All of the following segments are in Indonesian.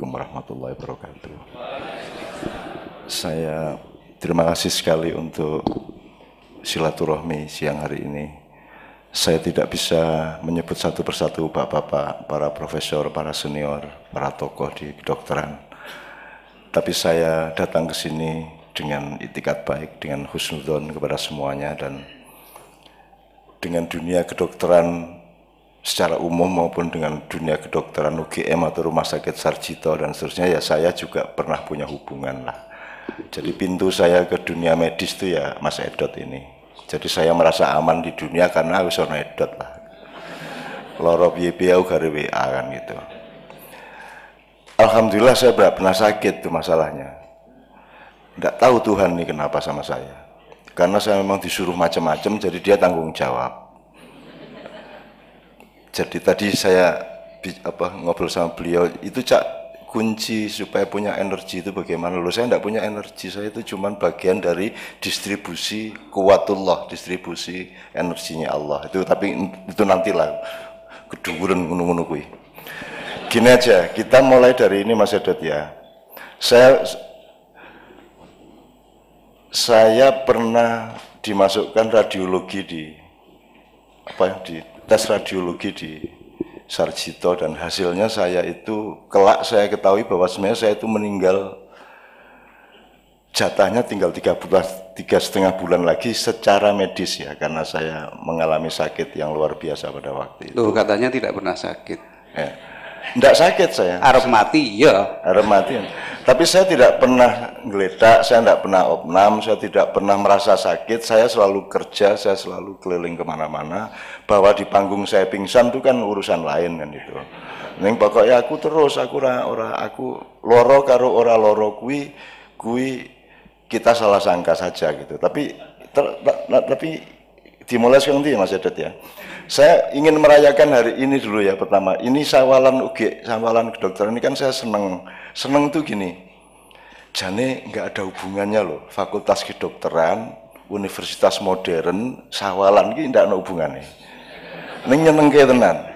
Assalamualaikum warahmatullahi wabarakatuh. Saya terima kasih sekali untuk silaturahmi siang hari ini. Saya tidak bisa menyebut satu persatu bapak-bapak, para profesor, para senior, para tokoh di kedokteran. Tapi saya datang ke sini dengan itikat baik, dengan husnudzon kepada semuanya, dan dengan dunia kedokteran secara umum maupun dengan dunia kedokteran UGM atau Rumah Sakit Sarjito dan seterusnya, ya saya juga pernah punya hubungan lah. Jadi pintu saya ke dunia medis itu ya Mas Edot ini. Jadi saya merasa aman di dunia karena aku sono Edot lah. Loro piye-piye aku gare WA kan gitu. Alhamdulillah saya tidak pernah sakit itu masalahnya. Tidak tahu Tuhan ini kenapa sama saya. Karena saya memang disuruh macam-macam, jadi dia tanggung jawab. Jadi tadi saya ngobrol sama beliau, itu Cak, kunci supaya punya energi itu bagaimana? Loh, saya tidak punya energi, saya itu cuma bagian dari distribusi kuwatullah, distribusi energinya Allah. Itu tapi itu nantilah keduguran ngono-ngono kuwi. Gini aja, kita mulai dari ini Mas Edot ya. Saya pernah dimasukkan radiologi di tes radiologi di Sarjito, dan hasilnya saya itu kelak saya ketahui bahwa sebenarnya saya itu meninggal, jatahnya tinggal 3,5 bulan lagi secara medis ya, karena saya mengalami sakit yang luar biasa pada waktu itu. Loh, katanya tidak pernah sakit. Enggak sakit saya. Arep mati ya. Arep mati. Tapi saya tidak pernah geledak, saya tidak pernah opnam, saya tidak pernah merasa sakit. Saya selalu kerja, saya selalu keliling kemana-mana. Bahwa di panggung saya pingsan itu kan urusan lain kan itu. Ning pokoknya aku terus, aku loro karo ora loro kuwi kita salah sangka saja gitu. Tapi dimulai sekarang dia Mas Edot ya. Saya ingin merayakan hari ini dulu ya pertama. Ini sawalan kedokteran ini kan saya seneng tuh gini. Jane nggak ada hubungannya loh. Fakultas Kedokteran, Universitas Modern, sawalan ini nggak ada hubungannya. Ini nyenengke tenan.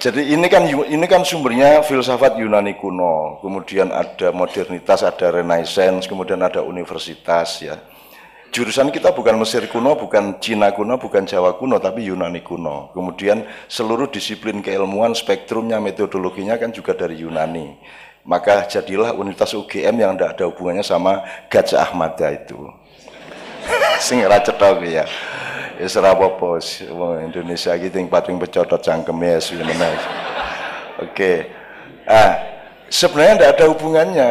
Jadi ini kan sumbernya filsafat Yunani kuno. Kemudian ada modernitas, ada renaissance, kemudian ada universitas ya. Jurusan kita bukan Mesir kuno, bukan Cina kuno, bukan Jawa kuno, tapi Yunani kuno. Kemudian seluruh disiplin keilmuan, spektrumnya, metodologinya kan juga dari Yunani. Maka jadilah Universitas UGM yang tidak ada hubungannya sama Gajah Ahmada itu. Sing ora cetok ya. Wis ora apa-apa, Indonesia iki ting pating pecotot cangkeme sebenarnya. Oke. Sebenarnya tidak ada hubungannya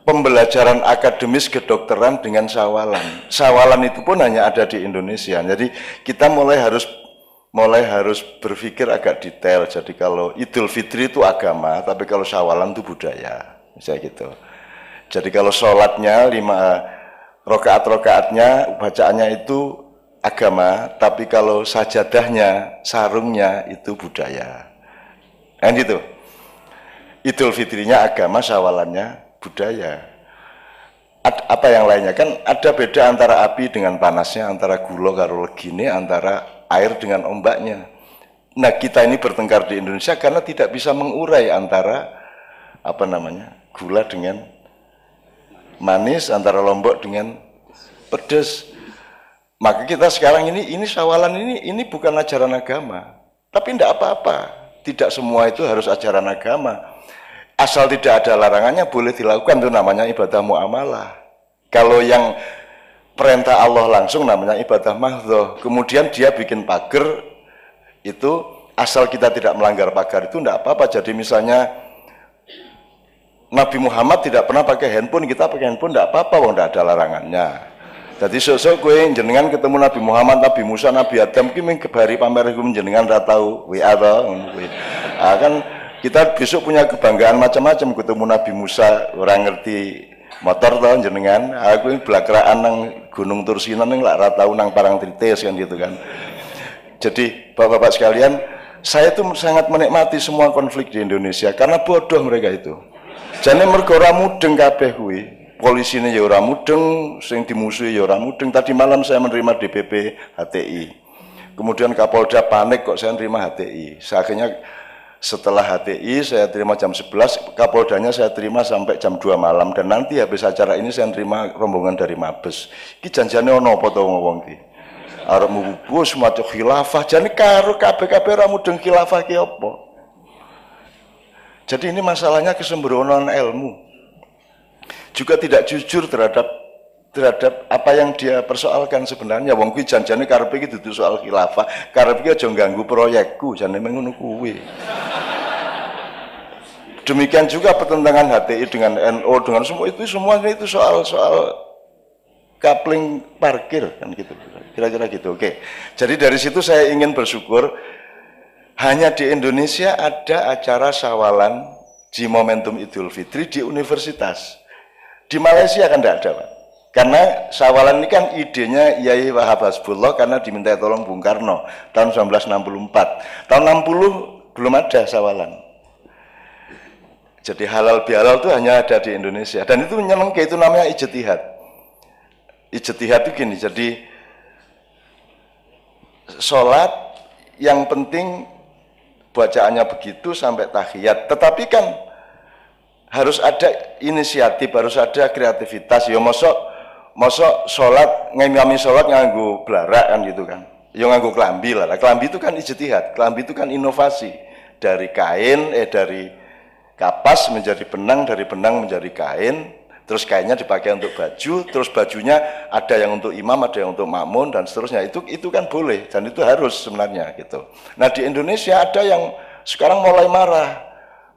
pembelajaran akademis kedokteran dengan sawalan. Sawalan itu pun hanya ada di Indonesia. Jadi kita mulai harus berpikir agak detail. Jadi kalau Idul Fitri itu agama, tapi kalau sawalan itu budaya. Misalnya gitu. Jadi kalau sholatnya 5 rokaat-rokaatnya, bacaannya itu agama, tapi kalau sajadahnya, sarungnya itu budaya. Kan gitu. Idul Fitrinya agama, sawalannya budaya. Apa yang lainnya? Kan ada beda antara api dengan panasnya, antara gula karo legine, antara air dengan ombaknya. Nah, kita ini bertengkar di Indonesia karena tidak bisa mengurai antara gula dengan manis, antara lombok dengan pedas. Maka kita sekarang ini sawalan ini bukan ajaran agama. Tapi tidak apa-apa. Tidak semua itu harus ajaran agama. Asal tidak ada larangannya boleh dilakukan, itu namanya ibadah muamalah. Kalau yang perintah Allah langsung namanya ibadah mahdhah. Kemudian dia bikin pagar, itu asal kita tidak melanggar pagar itu tidak apa-apa. Jadi misalnya Nabi Muhammad tidak pernah pakai handphone, kita pakai handphone tidak apa-apa, wong tidak ada larangannya. Jadi sosok gue jenengan ketemu Nabi Muhammad, Nabi Musa, Nabi Adam, ki kebari pamer gue jenengan tidak tahu WA kan. Kita besok punya kebanggaan macam-macam, ketemu Nabi Musa, orang ngerti motor tau jenengan, aku ini belakraan nang Gunung Tursina nang lak tahu nang Parangtritis kan gitu kan. Jadi bapak-bapak sekalian, saya tuh sangat menikmati semua konflik di Indonesia karena bodoh mereka itu. Jane mergo ora mudeng kabeh kuwi. Polisine ya ora mudeng, sing dimusuhi ya ora mudeng. Tadi malam saya menerima DPP HTI. Kemudian Kapolda panik kok saya menerima HTI. Akhirnya Setelah HTI saya terima jam 11, Kapoldanya saya terima sampai jam 2 malam, dan nanti habis acara ini saya terima rombongan dari Mabes. Iki janjane ono apa to wong iki? Arep mubus maca khilafah, jane karo kabeh-kabeh ra mudeng khilafah ki apa? Jadi ini masalahnya kesembronoan ilmu. Juga tidak jujur terhadap apa yang dia persoalkan sebenarnya. Wong kuwi janjane karepe iki dudu soal khilafah, karepe iki aja ganggu proyekku, jane ngono kuwi. Demikian juga pertentangan HTI dengan NU dengan semua itu soal coupling parkir kan gitu. Kira-kira gitu. Oke. Jadi dari situ saya ingin bersyukur hanya di Indonesia ada acara sawalan di momentum Idul Fitri di universitas. Di Malaysia kan tidak ada, Pak. Karena sawalan ini kan idenya Yai Wahab Hasbullah karena diminta tolong Bung Karno tahun 1964. Tahun 60 belum ada sawalan. Jadi halal bihalal itu hanya ada di Indonesia. Dan itu menyenangkan, itu namanya ijtihad. Ijtihad itu gini, jadi sholat yang penting bacaannya begitu sampai tahiyat. Tetapi kan harus ada inisiatif, harus ada kreativitas. Ya mosok sholat, ngimami sholat nganggo blarak kan gitu kan. Ya nganggo kelambi lah. Kelambi itu kan ijtihad, kelambi itu kan inovasi. Dari kain, dari kapas menjadi benang, dari benang menjadi kain, terus kainnya dipakai untuk baju, terus bajunya ada yang untuk imam, ada yang untuk makmun dan seterusnya. Itu kan boleh dan itu harus sebenarnya gitu. Nah di Indonesia ada yang sekarang mulai marah.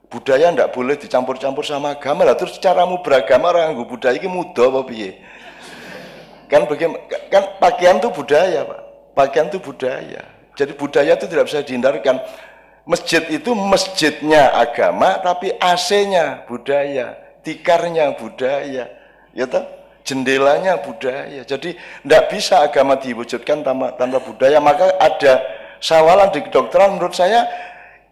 Budaya ndak boleh dicampur-campur sama agama lah, terus caramu beragama orang nganggo budaya iki mudah apa piye? Kan pakaian itu budaya, Pak. Pakaian itu budaya. Jadi budaya itu tidak bisa dihindarkan. Masjid itu masjidnya agama tapi AC-nya budaya, tikarnya budaya. Ya toh? Jendelanya budaya. Jadi ndak bisa agama diwujudkan tanpa budaya. Maka ada sawalan di kedokteran menurut saya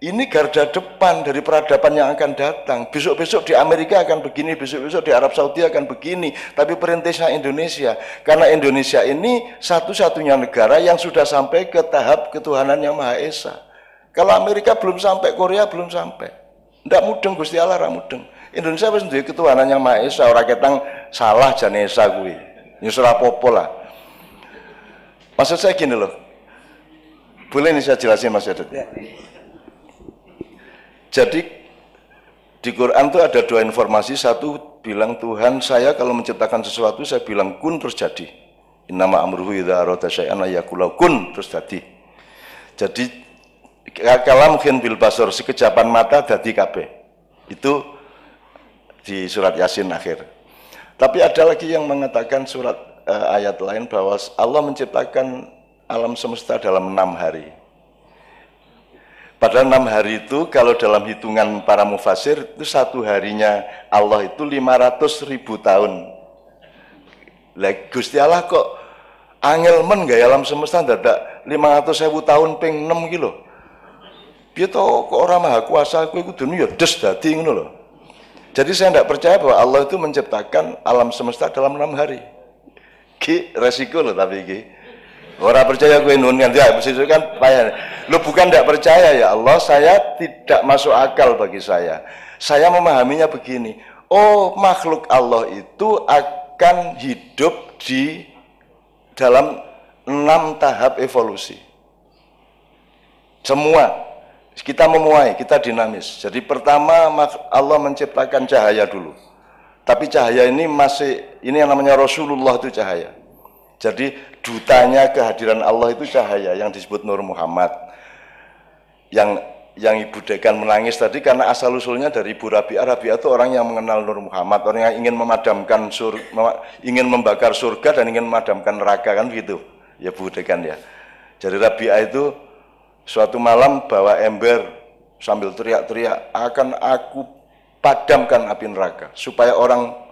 ini garda depan dari peradaban yang akan datang. Besok-besok di Amerika akan begini, besok-besok di Arab Saudi akan begini. Tapi perintisnya Indonesia. Karena Indonesia ini satu-satunya negara yang sudah sampai ke tahap ketuhanan yang Maha Esa. Kalau Amerika belum sampai, Korea belum sampai. Ndak mudeng Gusti Allah ra mudeng. Indonesia wis duwe ketuhanan yang Maha Esa, ora ketang salah jane esa kuwi. Ya ora apa-apa lah. Maksud saya gini loh. Boleh nih saya jelasin Mas Yadet? Ya. Jadi di Quran itu ada dua informasi. Satu bilang Tuhan saya kalau menciptakan sesuatu saya bilang kun terus jadi. Innama amruhu idza arada syai'an ayaqul kun terus jadi. Jadi kalam mungkin bil basar sekejapan mata dadi kabeh. Itu di surat Yasin akhir. Tapi ada lagi yang mengatakan surat ayat lain bahwa Allah menciptakan alam semesta dalam 6 hari. Padahal 6 hari itu kalau dalam hitungan para mufasir itu satu harinya Allah itu 500.000 tahun. Lah Gusti Allah kok angel men gak alam semesta dadak 500.000 tahun ping 6 ki lho. Piye to kok ora maha kuasa kuwi kudune ya des dadi ngono lho. Jadi saya tidak percaya bahwa Allah itu menciptakan alam semesta dalam 6 hari. Ki resiko lho tapi ki. Orang percaya gue nun kan payah. Lu bukan tidak percaya ya Allah, saya tidak masuk akal bagi saya. Saya memahaminya begini. Oh, makhluk Allah itu akan hidup di dalam 6 tahap evolusi. Semua kita memuai, kita dinamis. Jadi pertama Allah menciptakan cahaya dulu. Tapi cahaya ini ini yang namanya Rasulullah itu cahaya. Jadi dutanya kehadiran Allah itu cahaya yang disebut Nur Muhammad. Yang Ibu Dekan menangis tadi karena asal usulnya dari Ibu Rabi'ah. Rabi'ah itu orang yang mengenal Nur Muhammad, orang yang ingin memadamkan ingin membakar surga dan ingin memadamkan neraka kan begitu. Ya Bu Dekan ya. Jadi Rabi'ah itu suatu malam bawa ember sambil teriak-teriak, akan aku padamkan api neraka supaya orang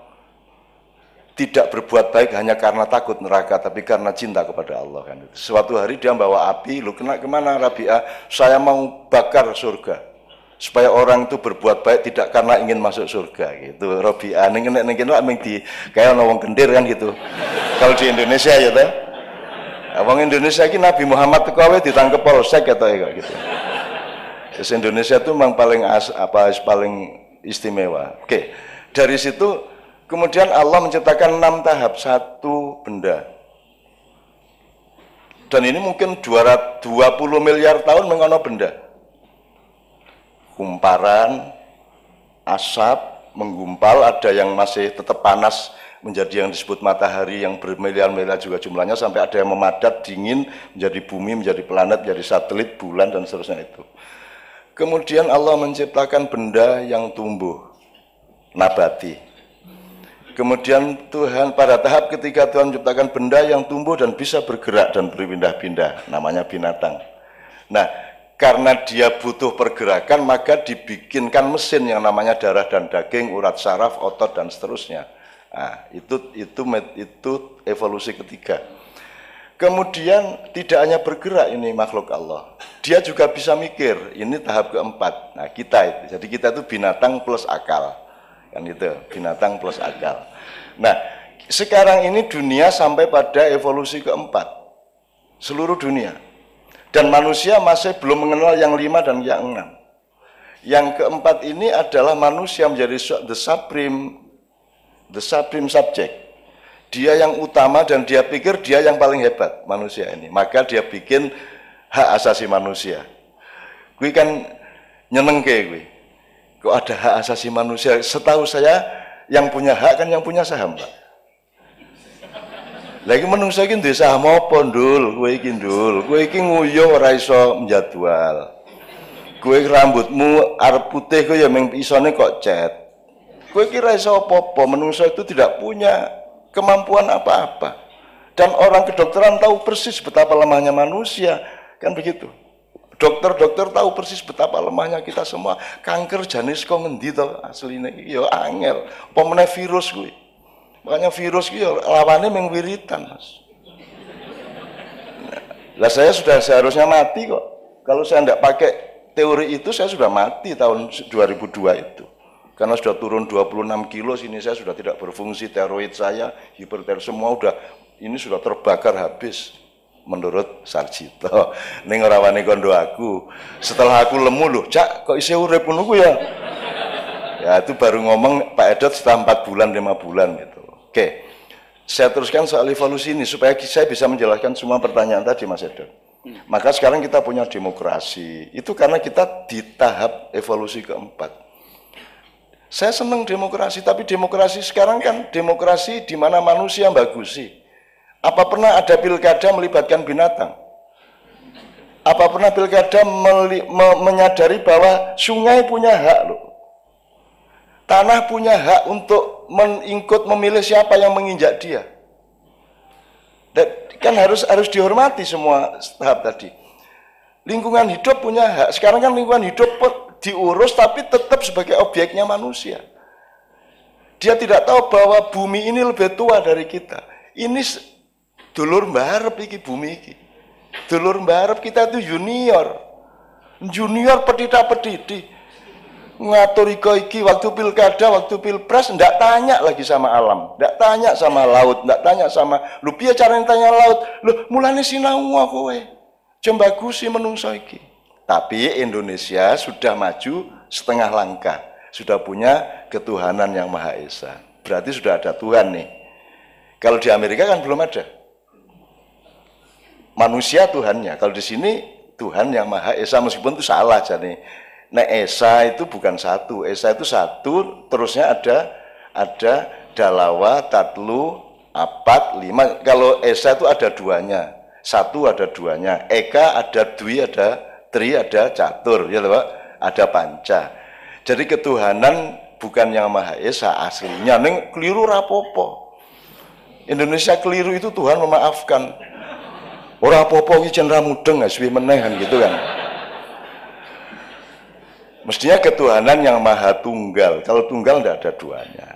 tidak berbuat baik hanya karena takut neraka, tapi karena cinta kepada Allah kan. Suatu hari dia bawa api, lu kemana Rabi'ah? Saya mau bakar surga, supaya orang itu berbuat baik tidak karena ingin masuk surga gitu. Rabi'ah, nengin lah, di kayak orang kendir kan gitu. Kalau di Indonesia ya teh, orang Indonesia ini Nabi Muhammad itu ditangkap polsek atau gitu. Indonesia itu memang paling istimewa. Oke. Dari situ kemudian Allah menciptakan 6 tahap satu benda. Dan ini mungkin 220 miliar tahun mengono benda. Kumparan, asap, menggumpal, ada yang masih tetap panas menjadi yang disebut matahari yang bermiliar-miliar juga jumlahnya, sampai ada yang memadat, dingin, menjadi bumi, menjadi planet, menjadi satelit, bulan, dan seterusnya itu. Kemudian Allah menciptakan benda yang tumbuh, nabati. Kemudian Tuhan pada tahap ketiga Tuhan menciptakan benda yang tumbuh dan bisa bergerak dan berpindah-pindah, namanya binatang. Nah, karena dia butuh pergerakan, maka dibikinkan mesin yang namanya darah dan daging, urat saraf, otot, dan seterusnya. Nah, itu evolusi ketiga. Kemudian tidak hanya bergerak ini makhluk Allah, dia juga bisa mikir. Ini tahap keempat. Nah, jadi kita itu binatang plus akal, kan gitu, binatang plus akal. Nah, sekarang ini dunia sampai pada evolusi keempat, seluruh dunia, dan manusia masih belum mengenal yang 5 dan yang 6. Yang keempat ini adalah manusia menjadi the supreme subject. Dia yang utama dan dia pikir dia yang paling hebat, manusia ini. Maka dia bikin hak asasi manusia. Gue kan nyeneng kayak gue. Kok ada hak asasi manusia? Setahu saya yang punya hak kan yang punya saham, Pak. Lagi menungso iki duwe saham apa, Ndul? Kowe iki, Ndul. Kowe iki nguyuh ora iso menjadwal. Kowe rambutmu arep putih kowe ya mung isone kok cet. Kowe iki ora iso apa-apa, menungso itu tidak punya kemampuan apa-apa. Dan orang kedokteran tahu persis betapa lemahnya manusia, kan begitu. Dokter-dokter tahu persis betapa lemahnya kita semua. Kanker janis kok ngendi to asline iki ya angel. Apa meneh virus kuwi. Makanya virus ki lawannya mung wiritan, Mas. Lah saya sudah seharusnya mati kok. Kalau saya tidak pakai teori itu saya sudah mati tahun 2002 itu. Karena sudah turun 26 kilo, sini saya sudah tidak berfungsi, tiroid saya, hipertensi semua ini sudah terbakar habis. Menurut Sarjito, ning ora wani kondo aku. Setelah aku lemu loh, Cak, kok isih urip ngono ku ya? Ya itu baru ngomong Pak Edot setelah 4 bulan, 5 bulan gitu. Oke. Saya teruskan soal evolusi ini supaya saya bisa menjelaskan semua pertanyaan tadi, Mas Edot. Maka sekarang kita punya demokrasi. Itu karena kita di tahap evolusi keempat. Saya senang demokrasi, tapi demokrasi sekarang kan demokrasi di mana manusia bagusi. Apa pernah ada pilkada melibatkan binatang? Apa pernah pilkada menyadari bahwa sungai punya hak loh? Tanah punya hak untuk ikut memilih siapa yang menginjak dia. Dan kan harus dihormati semua tahap tadi. Lingkungan hidup punya hak. Sekarang kan lingkungan hidup diurus tapi tetap sebagai objeknya manusia. Dia tidak tahu bahwa bumi ini lebih tua dari kita. Ini dulur mbarep iki bumi iki. Dulur mbarep kita itu junior. Junior petita-petiti. Ngatur iki waktu pilkada, waktu pilpres ndak tanya lagi sama alam, ndak tanya sama laut, ndak tanya sama lu piye carane tanya laut. Lho mulane sinau kowe. Jembagusi menungso iki. Tapi Indonesia sudah maju setengah langkah, sudah punya ketuhanan yang Maha Esa. Berarti sudah ada Tuhan nih. Kalau di Amerika kan belum ada. Manusia Tuhannya. Kalau di sini Tuhan yang Maha Esa, meskipun itu salah jadi. Nah Esa itu bukan satu. Esa itu satu, terusnya ada Dalawa, Tatlu, Apat, 5. Kalau Esa itu ada duanya. Satu ada duanya. Eka ada Dwi, ada Tri, ada Catur, ya Pak, ada Panca. Jadi ketuhanan bukan yang Maha Esa aslinya. Neng keliru rapopo. Indonesia keliru itu Tuhan memaafkan. Ora apa-apa iki cenra mudeng suwi menehan gitu kan. Mestinya ketuhanan yang Maha Tunggal. Kalau tunggal tidak ada duanya.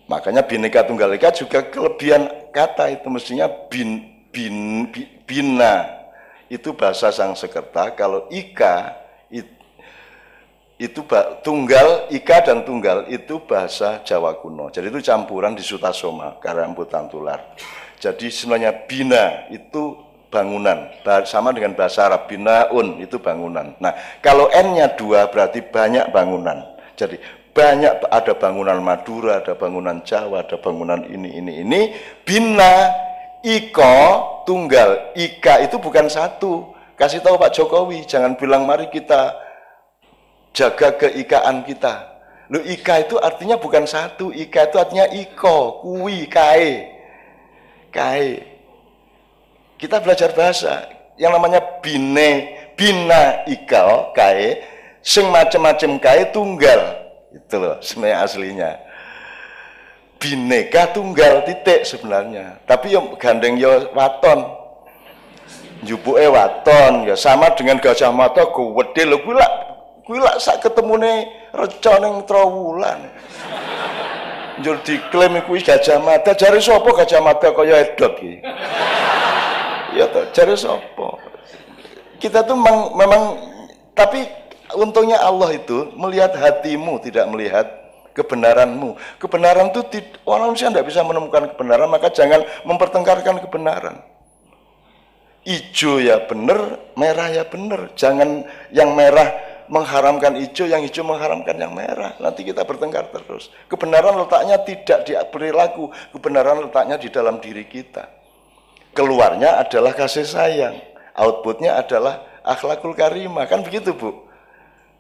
Makanya Bhinneka Tunggal Ika juga kelebihan kata itu mestinya bina. Itu bahasa Sangsekerta. Kalau ika itu tunggal, ika dan tunggal itu bahasa Jawa kuno. Jadi itu campuran di Sutasoma, Karambutan Tular. Jadi sebenarnya bina itu bangunan, sama dengan bahasa Arab binaun itu bangunan. Nah, kalau n-nya 2 berarti banyak bangunan. Jadi banyak, ada bangunan Madura, ada bangunan Jawa, ada bangunan ini. Bina iko tunggal, ika itu bukan satu. Kasih tahu Pak Jokowi, jangan bilang mari kita jaga keikaan kita. Loh, ika itu artinya bukan satu, ika itu artinya iko, kui, kae. Kita belajar bahasa, yang namanya bina ika, kae, sing macem-macem kae tunggal. Itu loh sebenarnya aslinya. Bineka tunggal titik sebenarnya. Tapi yang gandeng ya waton. Jupuke waton ya sama dengan Gajah Mada gede lho kuwi lak sak ketemune reca ning Trowulan. Njur diklaim kuwi Gajah Mada, jare sapa Gajah Mada kaya edot iki. Ya toh, jare sapa? Kita tuh memang tapi untungnya Allah itu melihat hatimu, tidak melihat kebenaranmu. Kebenaran itu orang manusia tidak bisa menemukan kebenaran, maka jangan mempertengkarkan kebenaran. Ijo ya benar, merah ya benar. Jangan yang merah mengharamkan hijau, yang hijau mengharamkan yang merah. Nanti kita bertengkar terus. Kebenaran letaknya tidak di perilaku, kebenaran letaknya di dalam diri kita. Keluarnya adalah kasih sayang, outputnya adalah akhlakul karimah, kan begitu Bu?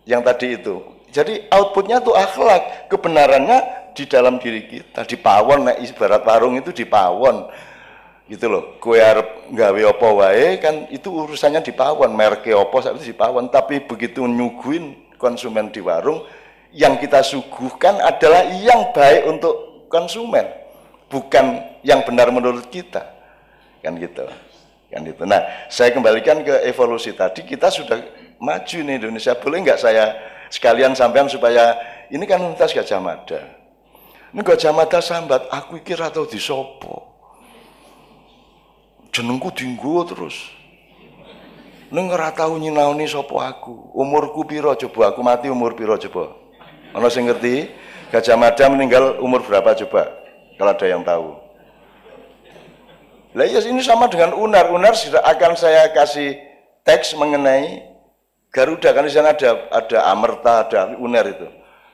Yang tadi itu. Jadi outputnya tuh akhlak, kebenarannya di dalam diri kita, di pawon, nek ibarat warung itu di pawon. Gitu loh, kue arep gawe apa wae kan itu urusannya di pawon, merke apa itu di pawon, tapi begitu nyuguhin konsumen di warung, yang kita suguhkan adalah yang baik untuk konsumen, bukan yang benar menurut kita. Kan gitu. Nah, saya kembalikan ke evolusi tadi, kita sudah maju nih Indonesia. Boleh nggak saya sekalian sampean supaya ini kan Universitas Gajah Mada. Ini Gajah Mada sambat, aku iki ra tau disopo. Jenengku dinggo terus. Ning ora tau nyinaoni sapa aku. Umurku piro coba? Aku mati umur piro coba? Ana sing ngerti? Gajah Mada meninggal umur berapa coba? Kalau ada yang tahu. Lah ya ini sama dengan Unar. Unar sudah akan saya kasih teks mengenai Garuda, kan di sana ada Amerta, ada Unar itu.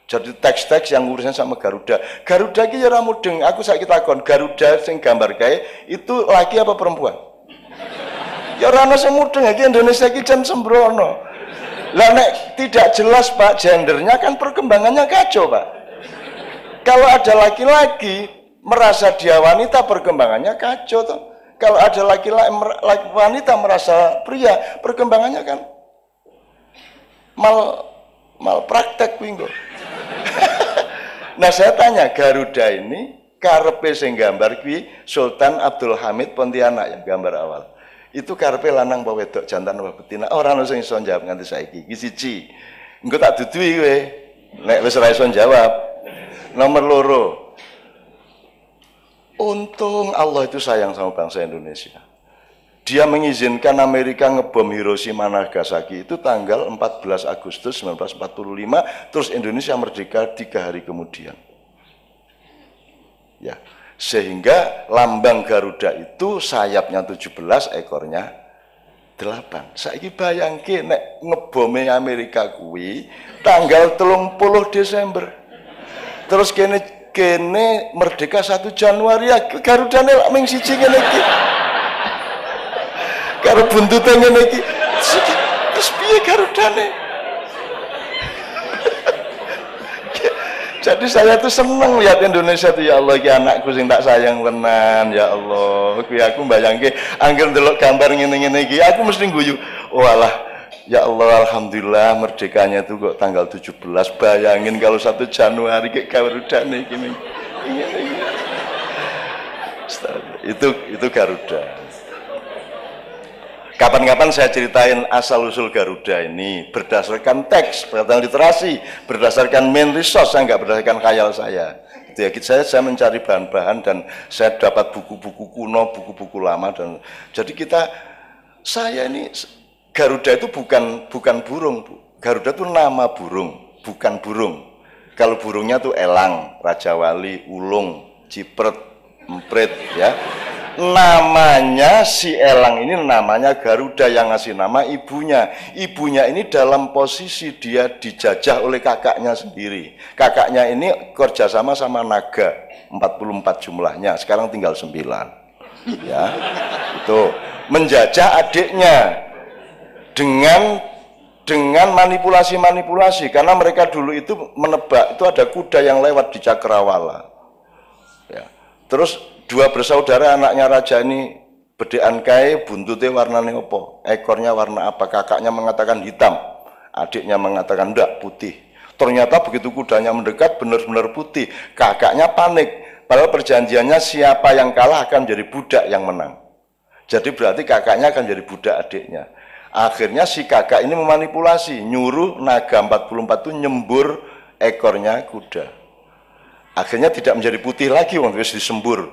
Jadi teks-teks yang urusan sama Garuda. Garuda ki ya ora mudeng. Aku saiki takon, Garuda sing gambar kae itu laki apa perempuan? Ya ora ana sing mudeng iki Indonesia iki jan sembrono. Lah nek tidak jelas Pak gendernya kan perkembangannya kacau Pak. Kalau ada laki-laki merasa dia wanita perkembangannya kacau toh. Kalau ada laki-laki wanita merasa pria perkembangannya kan mal praktek kuwi kok. Nah saya tanya, Garuda ini karepe sing gambar kuwi Sultan Abdul Hamid Pontianak yang gambar awal. Itu karepe lanang apa wedok, jantan apa betina? Ora ono sing iso jawab nganti saiki. Iki siji. Engko tak dudui kowe. Nek wis ora iso jawab. Nomor loro. Untung Allah itu sayang sama bangsa Indonesia. Dia mengizinkan Amerika ngebom Hiroshima Nagasaki itu tanggal 14 Agustus 1945, terus Indonesia merdeka 3 hari kemudian. Ya, sehingga lambang Garuda itu sayapnya 17, ekornya 8. Saiki bayangke nek ngebome Amerika kuwi tanggal 30 Desember. Terus kene merdeka 1 Januari ya Garudane lak ming siji ngene iki. Karo buntute ngene iki. Terus piye Garudane? Jadi saya tuh seneng lihat Indonesia tuh, ya Allah iki anakku sing tak sayang tenan, ya Allah. Kuwi aku mbayangke angger ndelok gambar ngene-ngene iki, aku mesti guyu. Oh alah, ya Allah alhamdulillah merdekanya tuh kok tanggal 17. Bayangin kalau 1 Januari kayak Garudane iki. Itu Garuda. Kapan-kapan saya ceritain asal-usul Garuda ini berdasarkan teks, berdasarkan literasi, berdasarkan main resource, saya nggak berdasarkan khayal saya. Itu ya, saya mencari bahan-bahan dan saya dapat buku-buku kuno, buku-buku lama dan jadi saya ini Garuda itu bukan burung, Bu. Garuda itu nama burung, bukan burung. Kalau burungnya tuh elang, raja wali, ulung, cipret, emprit, ya. Namanya si elang ini namanya Garuda, yang ngasih nama ibunya. Ibunya ini dalam posisi dia dijajah oleh kakaknya sendiri. Kakaknya ini kerjasama sama naga, 44 jumlahnya, sekarang tinggal 9. Ya, itu menjajah adiknya dengan manipulasi-manipulasi, karena mereka dulu itu menebak, itu ada kuda yang lewat di Cakrawala. Ya. Terus dua bersaudara anaknya raja ini bedean kae, buntutnya warnanya apa? Ekornya warna apa? Kakaknya mengatakan hitam, adiknya mengatakan enggak, putih. Ternyata begitu kudanya mendekat benar-benar putih. Kakaknya panik, padahal perjanjiannya siapa yang kalah akan jadi budak yang menang. Jadi berarti kakaknya akan jadi budak adiknya. Akhirnya si kakak ini memanipulasi, nyuruh naga 44 itu nyembur ekornya kuda. Akhirnya tidak menjadi putih lagi, waktu itu disembur.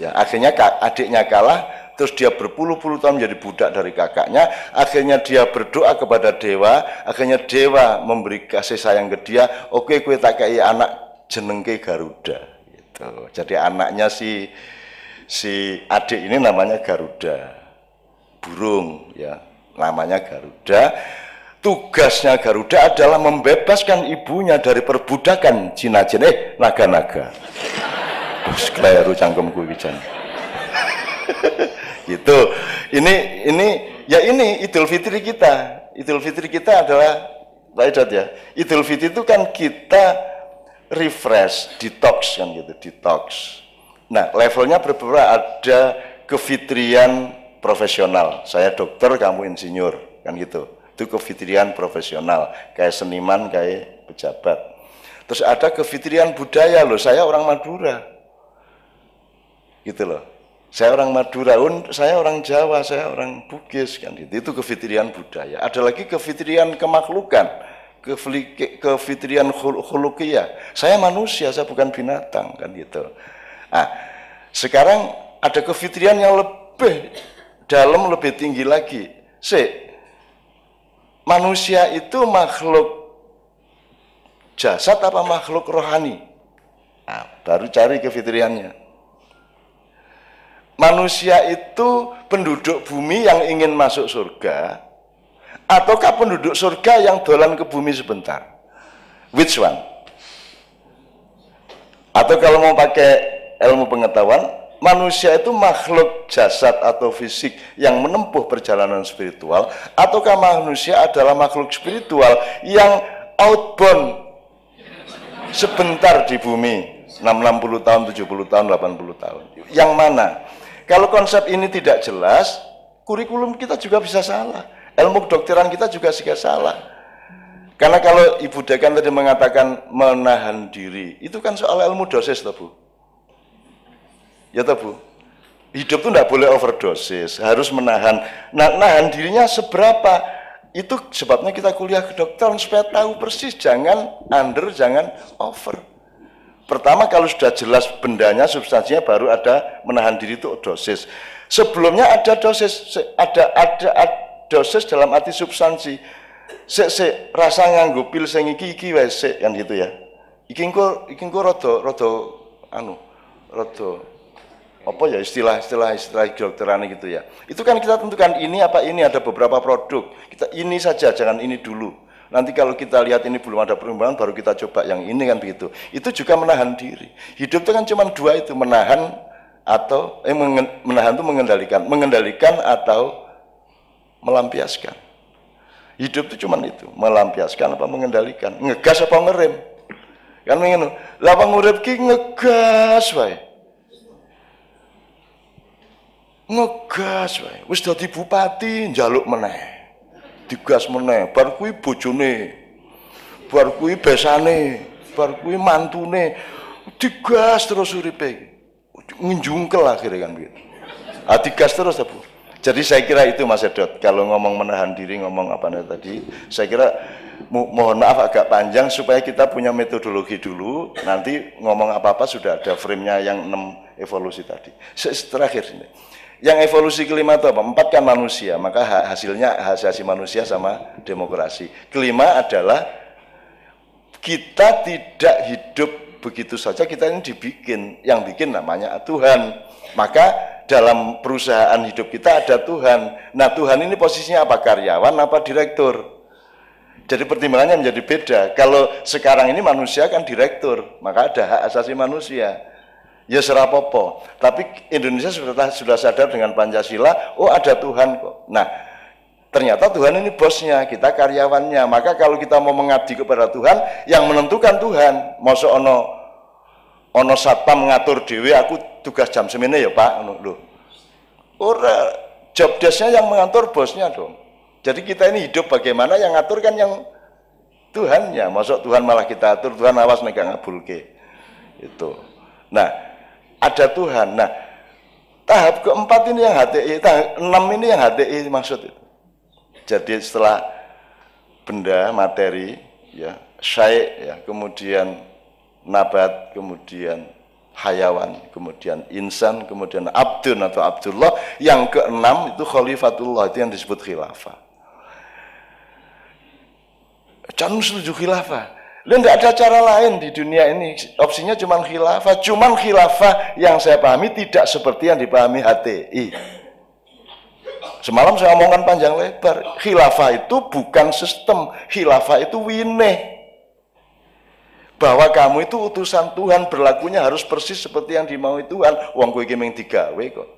Ya, akhirnya adiknya kalah, terus dia berpuluh-puluh tahun menjadi budak dari kakaknya. Akhirnya dia berdoa kepada dewa, akhirnya dewa memberi kasih sayang ke dia. Oke, kue tak kei anak jenengke Garuda. Gitu. Jadi anaknya si adik ini namanya Garuda, burung, ya. Namanya Garuda. Tugasnya Garuda adalah membebaskan ibunya dari perbudakan jin-jin, naga-naga. Terus keliru cangkemku wijan. Gitu. Ini Idul Fitri kita. Idul Fitri kita adalah Pak Edat ya. Idul Fitri itu kan kita refresh, detox kan gitu, detox. Nah, levelnya berbeda, ada kefitrian profesional, saya dokter, kamu insinyur, kan gitu. Itu kefitrian profesional, kayak seniman, kayak pejabat. Terus ada kefitrian budaya, loh, saya orang Madura, gitu loh. Saya orang Madura, saya orang Jawa, saya orang Bugis, kan gitu. Itu kefitrian budaya. Ada lagi kefitrian kemakhlukan, kefitrian khuluqiyah. Saya manusia, saya bukan binatang, kan gitu. Nah, sekarang ada kefitrian yang lebih dalam, lebih tinggi lagi. Manusia itu makhluk jasad apa makhluk rohani? Nah, baru cari kefitriannya. Manusia itu penduduk bumi yang ingin masuk surga, ataukah penduduk surga yang dolan ke bumi sebentar? Which one? Atau kalau mau pakai ilmu pengetahuan, manusia itu makhluk jasad atau fisik yang menempuh perjalanan spiritual, ataukah manusia adalah makhluk spiritual yang outbound sebentar di bumi, 60 tahun, 70 tahun, 80 tahun. Yang mana? Kalau konsep ini tidak jelas, kurikulum kita juga bisa salah, ilmu kedokteran kita juga salah. Karena kalau Ibu Dekan tadi mengatakan menahan diri, itu kan soal ilmu dosis, toh Bu. Ya toh Bu, hidup itu tidak boleh overdosis, harus menahan. Nah, nahan dirinya seberapa? Itu sebabnya kita kuliah kedokteran, supaya tahu persis, jangan under, jangan over. Pertama, kalau sudah jelas bendanya, substansinya, baru ada menahan diri itu dosis. Sebelumnya ada dosis, ada dosis dalam arti substansi. Rasa nganggo pil sing iki wae kan gitu ya. Iki engko rada apa ya istilah kedokteran gitu ya. Itu kan kita tentukan ini apa ini, ada beberapa produk. Kita ini saja, jangan ini dulu. Nanti kalau kita lihat ini belum ada perkembangan, baru kita coba yang ini, kan begitu. Itu juga menahan diri. Hidup itu kan cuma dua itu, menahan atau menahan itu mengendalikan atau melampiaskan. Hidup itu cuma itu, melampiaskan apa mengendalikan, ngegas apa ngerem. Kan ngene. Lah wong urip ki ngegas wae. Ngegas wae. Wis dadi bupati njaluk meneh. Digas meneh, bar kuwi bojone, bar kuwi besane, bar kuwi mantune, digas terus uripe. Nginjungkel akhirnya kan begitu. Digas terus Bu. Jadi saya kira itu Mas Edot, kalau ngomong menahan diri, ngomong apa tadi, saya kira mohon maaf agak panjang supaya kita punya metodologi dulu, nanti ngomong apa-apa sudah ada frame-nya yang 6 evolusi tadi. Terakhir ini. Yang evolusi kelima itu apa? 4 kan manusia, maka hasilnya asasi manusia sama demokrasi. Kelima adalah kita tidak hidup begitu saja, kita ini dibikin, yang bikin namanya Tuhan. Maka dalam perusahaan hidup kita ada Tuhan. Nah, Tuhan ini posisinya apa? Karyawan apa direktur? Jadi pertimbangannya menjadi beda. Kalau sekarang ini manusia kan direktur, maka ada hak asasi manusia. Ya serapopo. Tapi Indonesia sudah sadar dengan Pancasila, oh ada Tuhan kok. Nah, ternyata Tuhan ini bosnya, kita karyawannya. Maka kalau kita mau mengabdi kepada Tuhan, yang menentukan Tuhan. Masa ono satpam ngatur dewe, aku tugas jam semene ya Pak. Loh. Ora, job desk-nya yang mengatur bosnya dong. Jadi kita ini hidup bagaimana, yang ngatur kan yang Tuhannya. Masuk Tuhan malah kita atur, Tuhan awas nek ngabulke. Itu. Nah, ada Tuhan. Nah, tahap keempat ini yang HTI, tahap 6 ini yang HTI maksud itu. Jadi setelah benda, materi, ya, syai', ya, kemudian nabat, kemudian hayawan, kemudian insan, kemudian abdun atau abdullah, yang keenam itu khalifatullah, itu yang disebut khilafah. Jangan setuju khilafah. Lalu tidak ada cara lain di dunia ini, opsinya cuma khilafah. Cuman khilafah yang saya pahami tidak seperti yang dipahami HTI. Semalam saya omongkan panjang lebar, khilafah itu bukan sistem, khilafah itu winih. Bahwa kamu itu utusan Tuhan, berlakunya harus persis seperti yang dimaui Tuhan. Wong kowe iki mung digawe kok.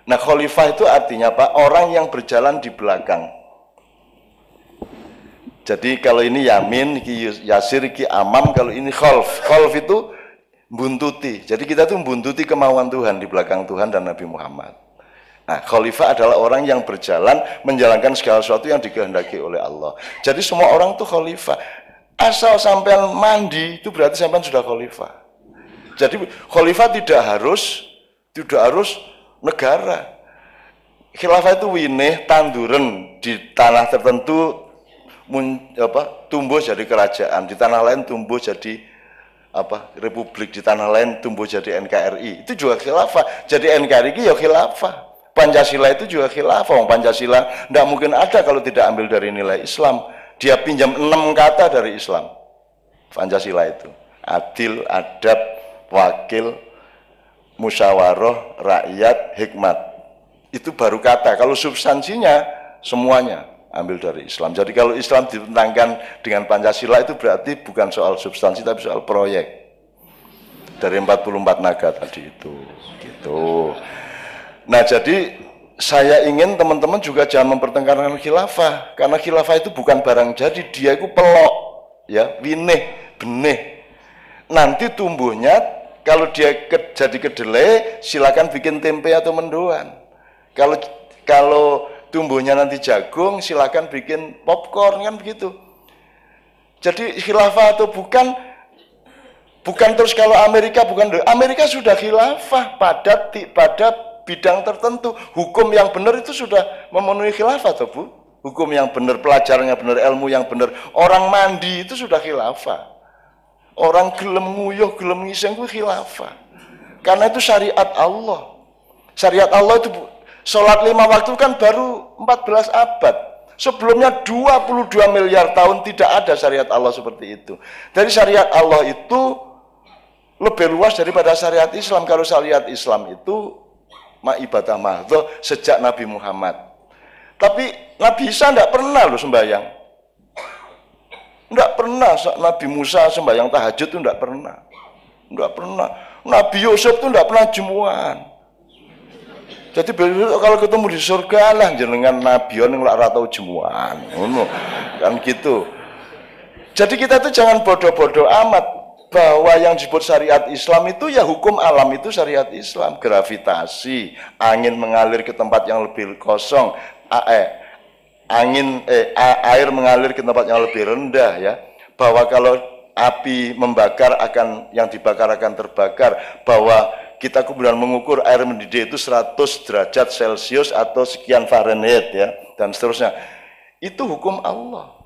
Nah, khalifah itu artinya apa? Orang yang berjalan di belakang. Jadi kalau ini yamin, iki yasir, iki amam, kalau ini khalf. Khalf itu buntuti. Jadi kita tuh buntuti kemauan Tuhan di belakang Tuhan dan Nabi Muhammad. Nah, khalifah adalah orang yang berjalan menjalankan segala sesuatu yang dikehendaki oleh Allah. Jadi semua orang tuh khalifah. Asal sampean mandi itu berarti sampean sudah khalifah. Jadi khalifah tidak harus negara. Khilafah itu winih tanduran di tanah tertentu tumbuh jadi kerajaan, di tanah lain tumbuh jadi republik, di tanah lain tumbuh jadi NKRI. Itu juga khilafah. Jadi NKRI ya khilafah. Pancasila itu juga khilafah. Pancasila tidak mungkin ada kalau tidak ambil dari nilai Islam. Dia pinjam 6 kata dari Islam. Pancasila itu adil, adab, wakil, musyawarah, rakyat, hikmat. Itu baru kata. Kalau substansinya semuanya ambil dari Islam. Jadi kalau Islam ditentangkan dengan Pancasila itu berarti bukan soal substansi tapi soal proyek. Dari 44 naga tadi itu. Gitu. Nah, jadi saya ingin teman-teman juga jangan mempertengkarkan khilafah, karena khilafah itu bukan barang jadi, dia itu pelok, ya, winih, benih. Nanti tumbuhnya kalau dia jadi kedelai, silakan bikin tempe atau mendoan. Kalau tumbuhnya nanti jagung, silakan bikin popcorn, kan begitu. Jadi khilafah atau bukan terus kalau Amerika Amerika sudah khilafah pada bidang tertentu. Hukum yang benar itu sudah memenuhi khilafah toh Bu. Hukum yang benar, pelajarannya benar, ilmu yang benar. Orang mandi itu sudah khilafah. Orang gelem nguyuh, gelem ngising itu khilafah. Karena itu syariat Allah. Syariat Allah itu sholat 5 waktu kan baru 14 abad. Sebelumnya 22 miliar tahun tidak ada syariat Allah seperti itu. Dari syariat Allah itu lebih luas daripada syariat Islam. Kalau syariat Islam itu ibadah mahdhah sejak Nabi Muhammad. Tapi Nabi Isa tidak pernah loh sembahyang. Tidak pernah. Nabi Musa sembahyang tahajud itu tidak pernah. Tidak pernah. Nabi Yusuf itu tidak pernah jemuan. Jadi kalau ketemu di surga lah jenengan Nabi yang nggak tahu jemuan. Kan gitu. Jadi kita tuh jangan bodoh-bodoh amat. Bahwa yang disebut syariat Islam itu ya hukum alam itu syariat Islam. Gravitasi, angin mengalir ke tempat yang lebih kosong, air mengalir ke tempat yang lebih rendah, ya. Bahwa kalau api membakar yang dibakar akan terbakar. Bahwa kita kemudian mengukur air mendidih itu 100 derajat Celcius atau sekian Fahrenheit, ya, dan seterusnya. Itu hukum Allah.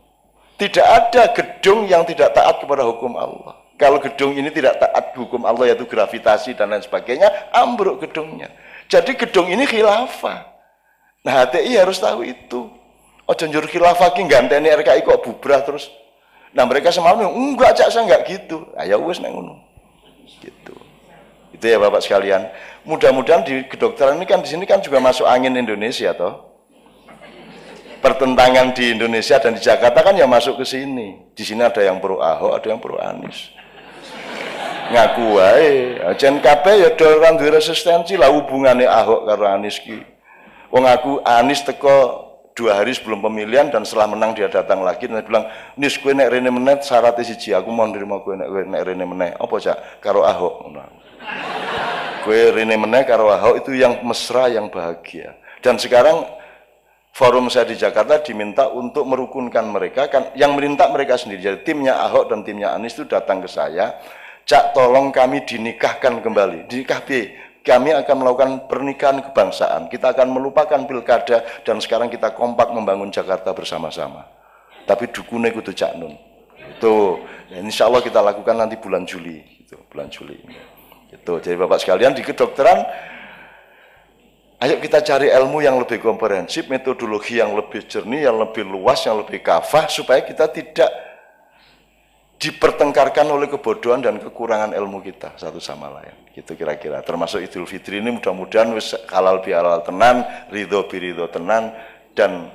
Tidak ada gedung yang tidak taat kepada hukum Allah. Kalau gedung ini tidak taat hukum Allah, yaitu gravitasi dan lain sebagainya, ambruk gedungnya. Jadi gedung ini khilafah. Nah, HTI harus tahu itu. Ojo njur khilafah ki ganteni RKI kok bubrah terus. Nah, mereka semalam enggak, Cak, saya enggak gitu. Ah ya wis nek ngono. Gitu. Gitu ya Bapak sekalian. Mudah-mudahan di kedokteran ini kan di sini kan juga masuk angin Indonesia toh. Pertentangan di Indonesia dan di Jakarta kan ya masuk ke sini. Di sini ada yang pro Ahok, ada yang pro Anies. Ngaku wae, jen kabeh ya orang duwe resistensi lah hubungannya Ahok karo Anies ki. Wong aku Anies teko 2 hari sebelum pemilihan dan setelah menang dia datang lagi dan dia bilang, "Nis kowe nek rene meneh syaratnya siji, aku mau nerima kowe nek rene meneh." Apa Cak? Karo Ahok. Kowe rene meneh karo Ahok itu yang mesra, yang bahagia. Dan sekarang forum saya di Jakarta diminta untuk merukunkan mereka, kan yang meminta mereka sendiri. Jadi timnya Ahok dan timnya Anies itu datang ke saya, "Cak, tolong kami dinikahkan kembali." Dinikah piye? Kami akan melakukan pernikahan kebangsaan. Kita akan melupakan pilkada dan sekarang kita kompak membangun Jakarta bersama-sama. Tapi dukune kudu Cak Nun. Itu, ya, insya Allah kita lakukan nanti bulan Juli. Itu, bulan Juli. Itu. Jadi Bapak sekalian di kedokteran, ayo kita cari ilmu yang lebih komprehensif, metodologi yang lebih jernih, yang lebih luas, yang lebih kafah, supaya kita tidak dipertengkarkan oleh kebodohan dan kekurangan ilmu kita satu sama lain. Gitu kira-kira. Termasuk Idul Fitri ini mudah-mudahan wis halal bihalal tenan, ridho biridho tenan, dan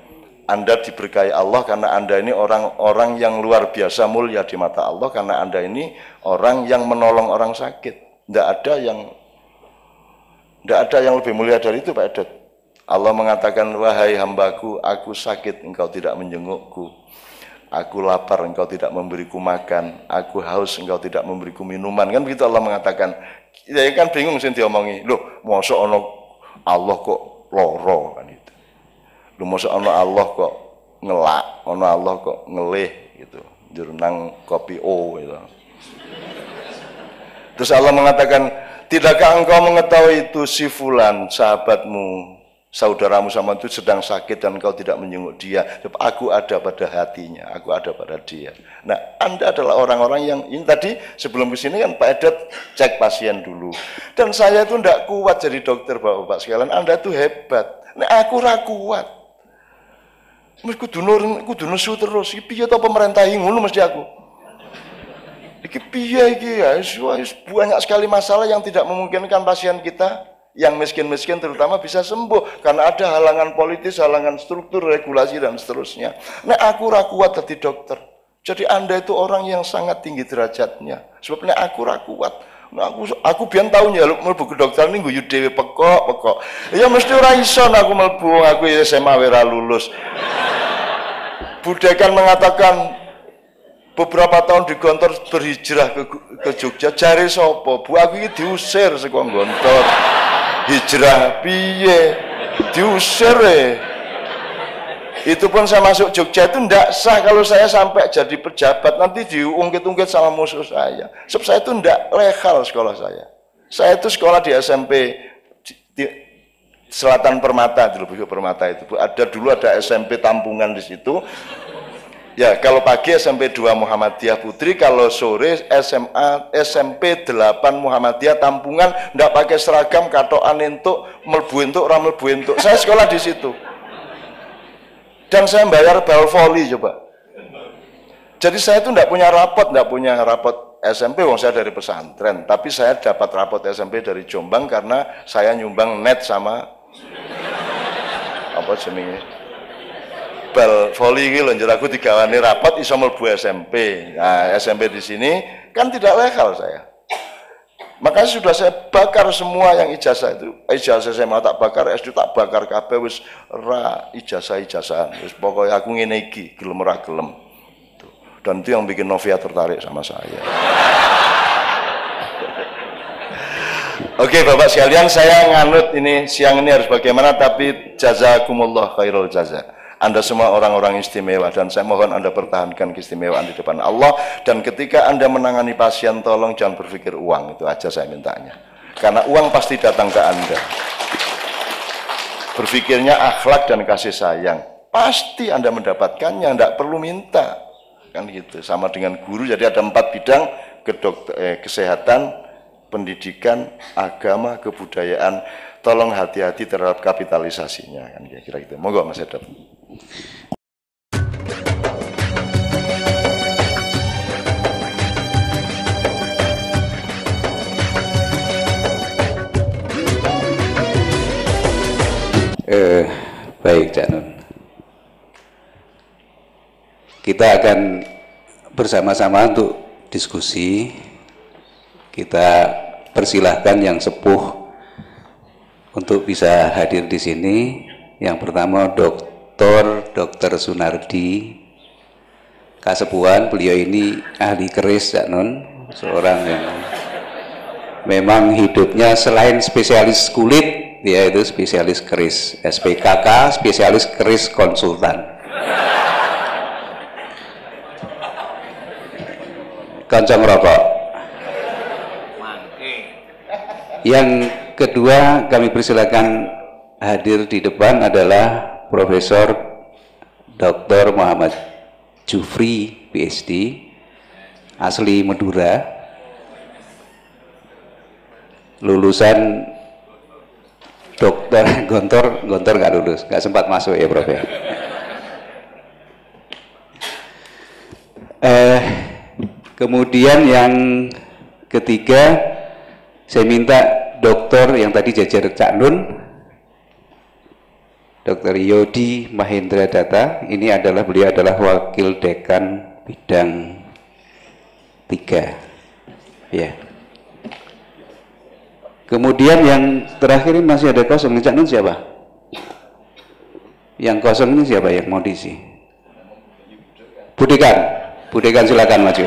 Anda diberkahi Allah karena Anda ini orang-orang yang luar biasa mulia di mata Allah, karena Anda ini orang yang menolong orang sakit. Tidak ada yang lebih mulia dari itu Pak Edet. Allah mengatakan, "Wahai hambaku, aku sakit, engkau tidak menjengukku. Aku lapar, engkau tidak memberiku makan. Aku haus, engkau tidak memberiku minuman." Kan begitu Allah mengatakan. Ya kan bingung sih diomongi. Loh, masa ono Allah kok loro kan itu. Loh, masa ono Allah kok ngelak, ono Allah kok ngelih gitu. Jurnang kopi O gitu. Terus Allah mengatakan, "Tidakkah engkau mengetahui itu si fulan, sahabatmu, saudaramu sama itu sedang sakit dan engkau tidak menjenguk dia. Aku ada pada hatinya, aku ada pada dia." Nah, Anda adalah orang-orang yang ini tadi sebelum ke sini kan Pak Edet cek pasien dulu. Dan saya itu tidak kuat jadi dokter Bapak-bapak sekalian. Anda itu hebat. Nah, aku ra kuat. Mesti kudu nesu terus. Iki piye to pemerintah ngono mesti aku. Iki piye iki ya? Banyak sekali masalah yang tidak memungkinkan pasien kita yang miskin-miskin terutama bisa sembuh karena ada halangan politis, halangan struktur, regulasi dan seterusnya. Nah, aku ra kuat jadi dokter. Jadi Anda itu orang yang sangat tinggi derajatnya. Sebabnya aku ra kuat. Nah, aku biyen tau nyaluk mlebu kedokteran ning guyu dhewe pekok. Ya mesti ora iso aku mlebu, aku ya SMA ora lulus. Budakan mengatakan beberapa tahun di Gontor berhijrah ke Jogja. Jare sapa? Bu, aku iki diusir saka Gontor. Hijrah piye? Diusir Itu pun saya masuk Jogja itu ndak sah kalau saya sampai jadi pejabat, nanti diungkit-ungkit sama musuh saya. Sebab saya itu ndak legal sekolah saya. Saya itu sekolah di SMP di Selatan Permata, di Lubuk Permata itu. Dulu ada SMP Tampungan di situ. Ya, kalau pagi SMP 2 Muhammadiyah Putri, kalau sore SMP 8 Muhammadiyah Tampungan, ndak pakai seragam, katokan entuk, mlebu entuk, ora mlebu entuk. Saya sekolah di situ. Dan saya bayar bal voli coba. Jadi saya itu ndak punya rapot SMP, wong saya dari pesantren, tapi saya dapat rapot SMP dari Jombang karena saya nyumbang net sama apa jenenge? Bal voli iki lho, njur aku digawani rapot iso mlebu SMP. Nah, SMP di sini kan tidak legal saya. Makanya sudah saya bakar semua yang ijazah itu. Ijazah saya mau tak bakar, SD tak bakar kabeh wis ra ijazah-ijazahan. Wis pokoke aku ngene iki, gelem ora gelem. Dan itu yang bikin Novia tertarik sama saya. Oke, Bapak sekalian, saya nganut ini siang ini harus bagaimana, tapi jazakumullah khairul jaza. Anda semua orang-orang istimewa dan saya mohon Anda pertahankan keistimewaan di depan Allah, dan ketika Anda menangani pasien tolong jangan berpikir uang, itu aja saya mintanya. Karena uang pasti datang ke Anda. Berpikirnya akhlak dan kasih sayang. Pasti Anda mendapatkannya, tidak perlu minta. Kan gitu. Sama dengan guru, jadi ada 4 bidang, kesehatan, pendidikan, agama, kebudayaan. Tolong hati-hati terhadap kapitalisasinya, kan kira-kira gitu. Monggo Mas Edet. Baik, Cak Nun. Kita akan bersama-sama untuk diskusi. Kita persilahkan yang sepuh untuk bisa hadir di sini. Yang pertama Dr. Sunardi Kasepuhan. Beliau ini ahli keris, Cak Nun, seorang yang memang hidupnya selain spesialis kulit, yaitu spesialis keris, SPKK, spesialis keris konsultan. Kancang rokok. Yang kedua kami persilakan hadir di depan adalah Profesor Dr. Muhammad Jufri, PhD, asli Madura, lulusan Dokter Gontor nggak lulus, nggak sempat masuk ya Prof ya. Kemudian yang ketiga, saya minta dokter yang tadi jajar Cak Nun, Dr. Yodi Mahendra Data. Ini adalah, beliau adalah wakil dekan bidang 3. Ya. Kemudian yang terakhir ini masih ada kosong. Cak Nun siapa? Yang kosong ini siapa yang mau diisi? Budekan silakan maju.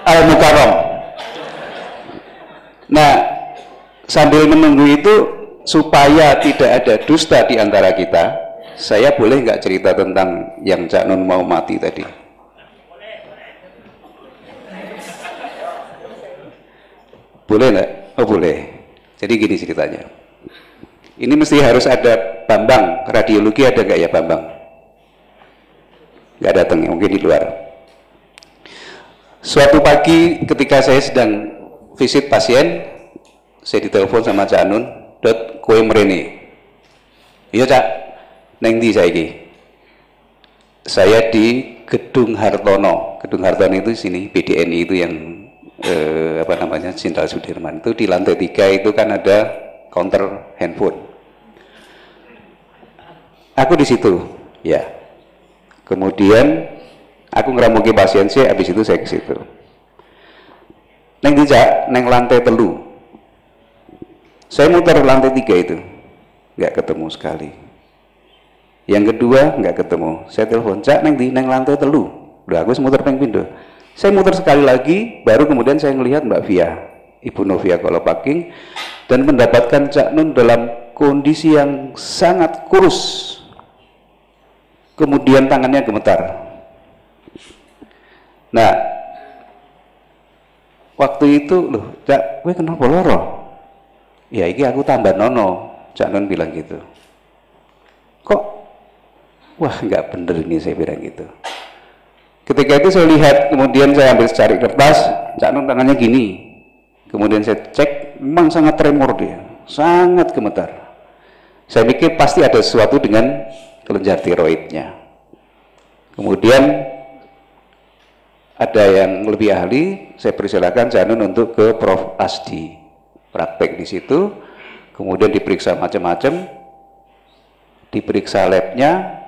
Al-Mukarram. Nah, sambil menunggu itu supaya tidak ada dusta di antara kita, saya boleh nggak cerita tentang yang Cak Nun mau mati tadi? Boleh nggak? Oh boleh. Jadi gini ceritanya. Ini mesti harus ada Bambang, radiologi ada nggak ya Bambang? Nggak datang, mungkin di luar. Suatu pagi ketika saya sedang visit pasien, saya ditelepon sama Cak Nun, "Dot, kowe mrene." "Iya Cak, neng ndi saiki?" "Saya di Gedung Hartono." Gedung Hartono itu sini, BDNI itu yang Jenderal Sudirman. Itu di lantai 3 itu kan ada counter handphone. Aku di situ, ya. Kemudian aku ngeramuki pasien sih, habis itu saya ke situ. "Neng ndi Cak?" "Neng lantai 3. Saya muter lantai 3 itu, nggak ketemu sekali. Yang kedua nggak ketemu. Saya telepon, "Cak, neng ndi?" "Neng lantai 3. Udah, aku muter ping pindho. Saya muter sekali lagi, baru kemudian saya melihat Mbak Via, Ibu Novia Kolopaking, dan mendapatkan Cak Nun dalam kondisi yang sangat kurus. Kemudian tangannya gemetar. Nah, waktu itu, "Loh, Cak, gue kenapa loro?" "Ya, iki aku tambah nono." Cak Nun bilang gitu. "Kok? Wah, nggak bener ini," saya bilang gitu. Ketika itu saya lihat, kemudian saya ambil cari kertas, Cak Nun tangannya gini. Kemudian saya cek, memang sangat tremor dia, sangat gemetar. Saya pikir pasti ada sesuatu dengan kelenjar tiroidnya. Kemudian ada yang lebih ahli, saya persilakan Cak Nun untuk ke Prof. Asdi, praktek di situ, kemudian diperiksa macam-macam, diperiksa labnya,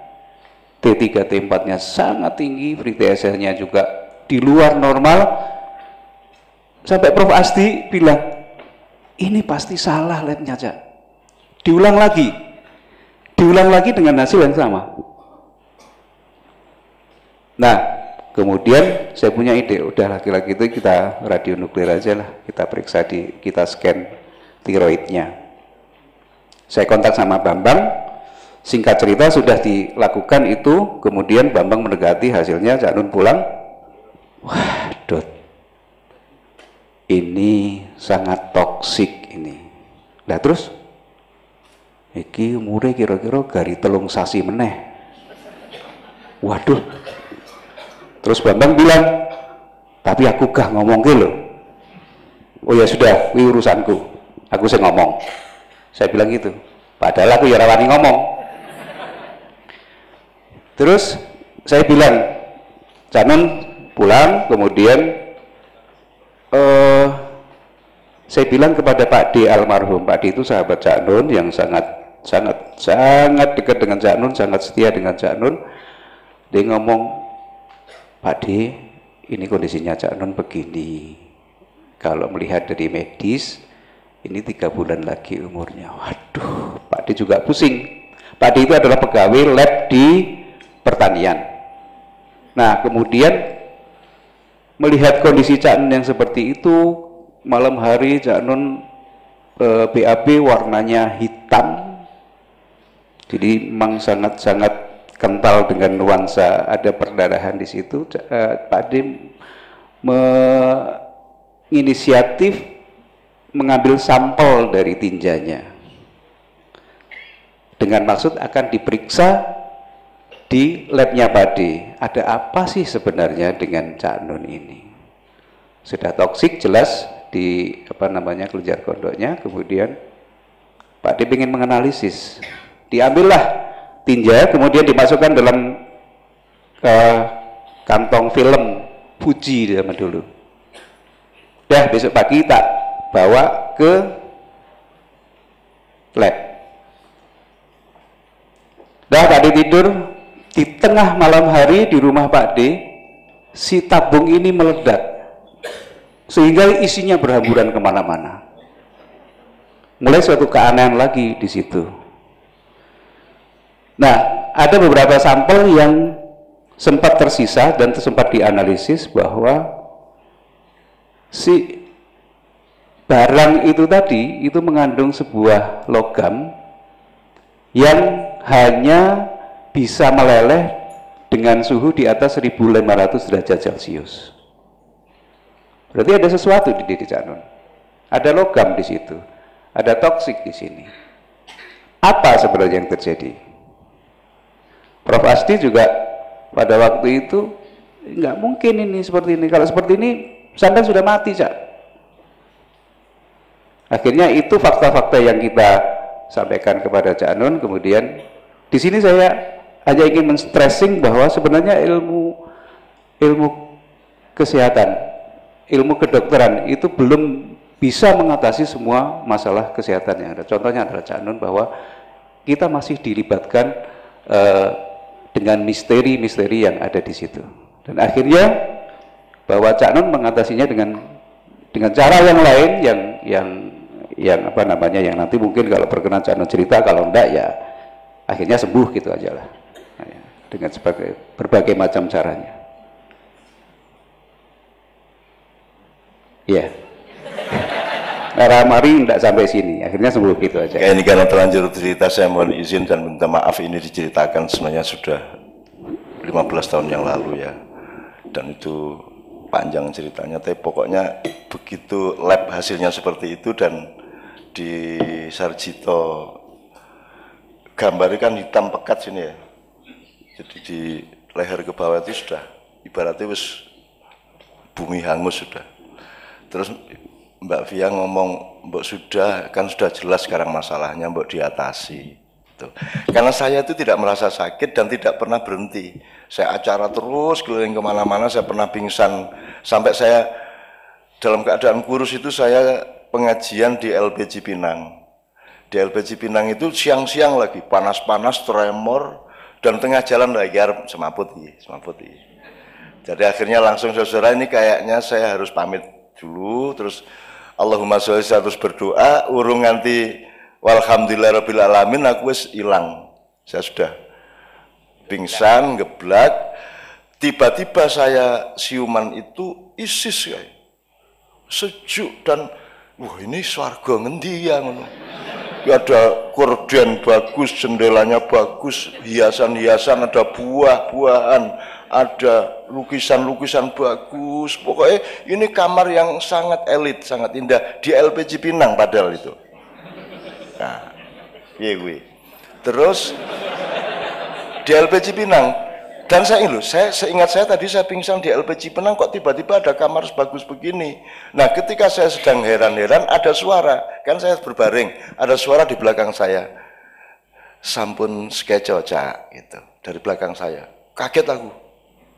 T3 T4-nya sangat tinggi, free TSH-nya juga di luar normal, sampai Prof. Asdi bilang, "Ini pasti salah labnya Cak." Diulang lagi dengan hasil yang sama. Nah, kemudian saya punya ide, udah laki-laki itu kita radionuklir aja lah, kita periksa, kita scan tiroidnya. Saya kontak sama Bambang. Singkat cerita sudah dilakukan itu, kemudian Bambang mendekati hasilnya, Cak Nun pulang. "Wah, Dot, ini sangat toksik ini." Nah terus, "Iki umure kira-kira gari 3 sasi meneh." Waduh. Terus Bambang bilang, "Tapi aku gak ngomong gitu." "Oh ya sudah, ini urusanku, aku sih ngomong." Saya bilang gitu, padahal aku ya rawani ngomong. Terus saya bilang, "Cak Nun pulang, kemudian Saya bilang kepada Pak D almarhum, Pak D itu sahabat Cak Nun yang sangat dekat dengan Cak Nun, sangat setia dengan Cak Nun. Dia ngomong, Pak D, ini kondisinya Cak Nun begini. Kalau melihat dari medis, ini 3 bulan lagi umurnya. Waduh, Pak D juga pusing. Pak D itu adalah pegawai lab di pertanian. Nah, kemudian melihat kondisi Cak Nun yang seperti itu, malam hari Cak Nun BAB warnanya hitam, jadi memang sangat kental dengan nuansa ada perdarahan di situ. Pak D menginisiatif mengambil sampel dari tinjanya dengan maksud akan diperiksa di labnya Pak D. Ada apa sih sebenarnya dengan Cak Nun ini? Sudah toksik jelas di kelenjar kondoknya. Kemudian Pak D ingin menganalisis, diambillah tinja, kemudian dimasukkan dalam kantong film Fuji zaman dulu. Dah besok pagi tak bawa ke lab. Dah Pak D tidur, di tengah malam hari di rumah Pak D, si tabung ini meledak sehingga isinya berhamburan kemana-mana. Mulai suatu keanehan lagi di situ. Nah, ada beberapa sampel yang sempat tersisa dan sempat dianalisis bahwa si barang itu tadi itu mengandung sebuah logam yang hanya bisa meleleh dengan suhu di atas 1500 derajat Celcius. Berarti ada sesuatu di diri Cak Nun. Ada logam di situ, ada toksik di sini. Apa sebenarnya yang terjadi? Prof Asdi juga pada waktu itu nggak mungkin ini seperti ini. Kalau seperti ini, sampai sudah mati, Cak. Akhirnya itu fakta-fakta yang kita sampaikan kepada Cak Nun. Kemudian di sini saya hanya ingin men-stressing bahwa sebenarnya ilmu kesehatan, ilmu kedokteran itu belum bisa mengatasi semua masalah kesehatan yang ada. Contohnya adalah Cak Nun, bahwa kita masih dilibatkan dengan misteri-misteri yang ada di situ. Dan akhirnya bahwa Cak Nun mengatasinya dengan cara yang lain yang nanti mungkin kalau berkenan Cak Nun cerita, kalau enggak ya akhirnya sembuh gitu aja lah. Nah, ya, dengan berbagai macam caranya. Ya, mari tidak sampai sini, akhirnya sembuh gitu aja. Ya, ini karena terlanjur cerita, saya mohon izin dan minta maaf, ini diceritakan sebenarnya sudah 15 tahun yang lalu ya, dan itu panjang ceritanya, tapi pokoknya begitu lab hasilnya seperti itu, dan di Sarjito gambarnya kan hitam pekat sini ya, jadi di leher ke bawah itu sudah ibaratnya wis bumi hangus sudah. Terus Mbak Via ngomong, Mbak sudah jelas sekarang masalahnya, Mbak diatasi. Tuh. Karena saya itu tidak merasa sakit dan tidak pernah berhenti. Saya acara terus keliling kemana-mana, saya pernah pingsan. Sampai saya dalam keadaan kurus itu saya pengajian di LPG Pinang. Di LPG Pinang itu siang-siang lagi, panas-panas, tremor, dan tengah jalan lagi semaput. Jadi akhirnya langsung saudara, ini kayaknya saya harus pamit dulu, terus Allahumma sholli, terus berdoa, urung nganti walhamdulillahirabbil alamin aku wis hilang. Saya sudah pingsan, geblak. Tiba-tiba saya siuman itu ISIS kayak sejuk, dan wah ini swarga ngendi ya ngono. Ya ada korden bagus, jendelanya bagus, hiasan-hiasan, ada buah-buahan, ada lukisan-lukisan bagus. Pokoknya ini kamar yang sangat elit, sangat indah di LPG Pinang padahal itu. Nah, iya gue. Terus di LPG Pinang, dan saya seingat saya tadi saya pingsan di LPG Pinang, kok tiba-tiba ada kamar sebagus begini. Nah, ketika saya sedang heran-heran, ada suara, kan saya berbaring, ada suara di belakang saya, sampun skeco Cak, gitu, dari belakang saya. Kaget aku,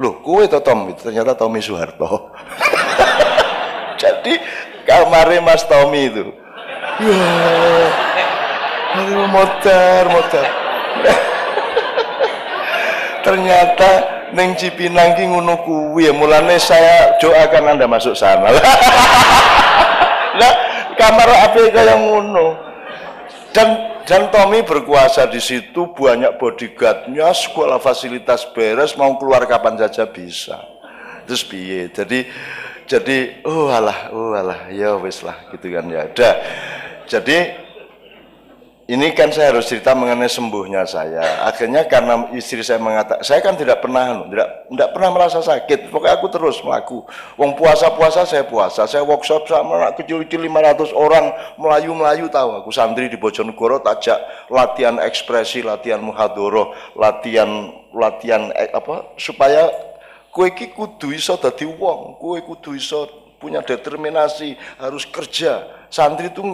loh kowe to Tom, itu ternyata Tommy Soeharto. Jadi Kamarnya Mas Tommy itu. Wah, aduh motor. Ternyata neng Cipinang ki ngono kuwi ya, mulane saya doakan Anda masuk sana. Lah kamar apa kaya ngono. Dan Tommy berkuasa di situ, banyak bodyguardnya, sekolah fasilitas beres, mau keluar kapan saja bisa. Terus piye? Jadi oh alah ya wis lah gitu kan ya. Udah. Jadi ini kan saya harus cerita mengenai sembuhnya saya. Akhirnya karena istri saya mengatakan, saya kan tidak pernah merasa sakit. Pokoknya aku terus melaku. Wong puasa saya puasa. Saya workshop sama anak kecil-kecil 500 orang melayu tahu. Aku santri di Bojonegoro tajak latihan ekspresi, latihan muhadoroh, latihan supaya kowe iki kudu iso dadi wong, kowe kudu iso punya determinasi, harus kerja. Santri itu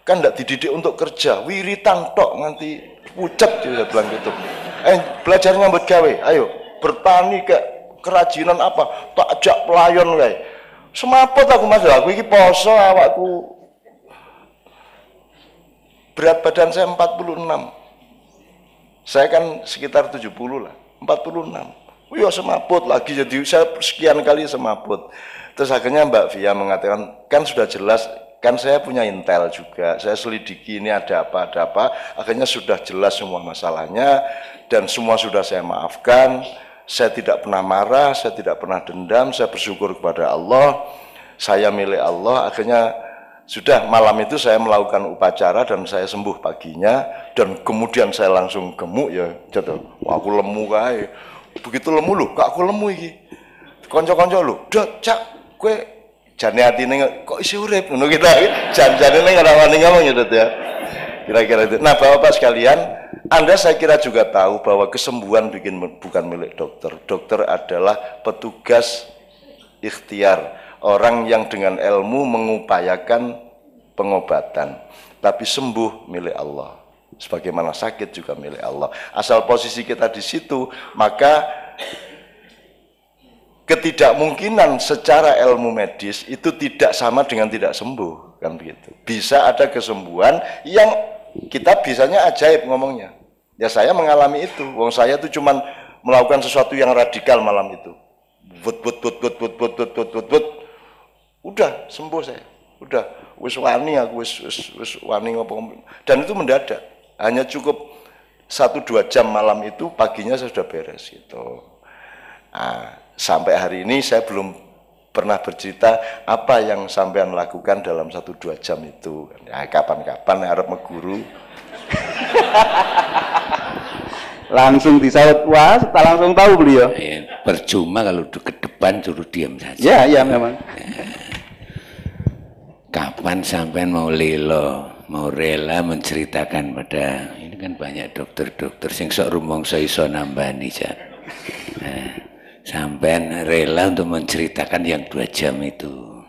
kan tidak dididik untuk kerja, wiritan tok nganti pucet dia bilang gitu. Belajar nyambut gawe, ayo bertani ke kerajinan apa, tak ajak pelayan wae. Semaput aku Mas, aku iki poso awakku. Berat badan saya 46. Saya kan sekitar 70 lah, 46. Iya semaput lagi, jadi saya sekian kali semaput. Terus akhirnya Mbak Via mengatakan, kan sudah jelas, kan saya punya intel juga, saya selidiki ini ada apa, akhirnya sudah jelas semua masalahnya, dan semua sudah saya maafkan, saya tidak pernah marah, saya tidak pernah dendam, saya bersyukur kepada Allah, saya milik Allah. Akhirnya sudah malam itu saya melakukan upacara dan saya sembuh paginya, dan kemudian saya langsung gemuk ya, jatuh, wah aku lemu kae, begitu lemu loh, kak aku lemu iki, konco-konco loh, dah cak, kue jane atine kok isi urip ngono kita jan-jane ning ora wani ngomong ya Dut ya. Kira-kira itu. Nah, Bapak-bapak sekalian, Anda saya kira juga tahu bahwa kesembuhan bukan milik dokter. Dokter adalah petugas ikhtiar, orang yang dengan ilmu mengupayakan pengobatan. Tapi sembuh milik Allah. Sebagaimana sakit juga milik Allah. Asal posisi kita di situ, maka ketidakmungkinan secara ilmu medis itu tidak sama dengan tidak sembuh, kan begitu. Bisa ada kesembuhan yang kita bisanya ajaib ngomongnya. Ya saya mengalami itu. Wong saya tuh cuman melakukan sesuatu yang radikal malam itu. Udah sembuh saya. Udah wis wani aku wis wani ngomong. Dan itu mendadak. Hanya cukup 1-2 jam malam itu, paginya saya sudah beres gitu. Nah, sampai hari ini saya belum pernah bercerita apa yang sampean lakukan dalam 1-2 jam itu. Ya, kapan-kapan harap meguru. Langsung disaut, wah, tak langsung tahu beliau. Ya, percuma kalau ke depan suruh diam saja. Ya, ya memang. Kapan sampean mau rela menceritakan pada, ini kan banyak dokter-dokter sing sok rumangsa iso nambani Cak. Nah, sampean rela untuk menceritakan yang 2 jam itu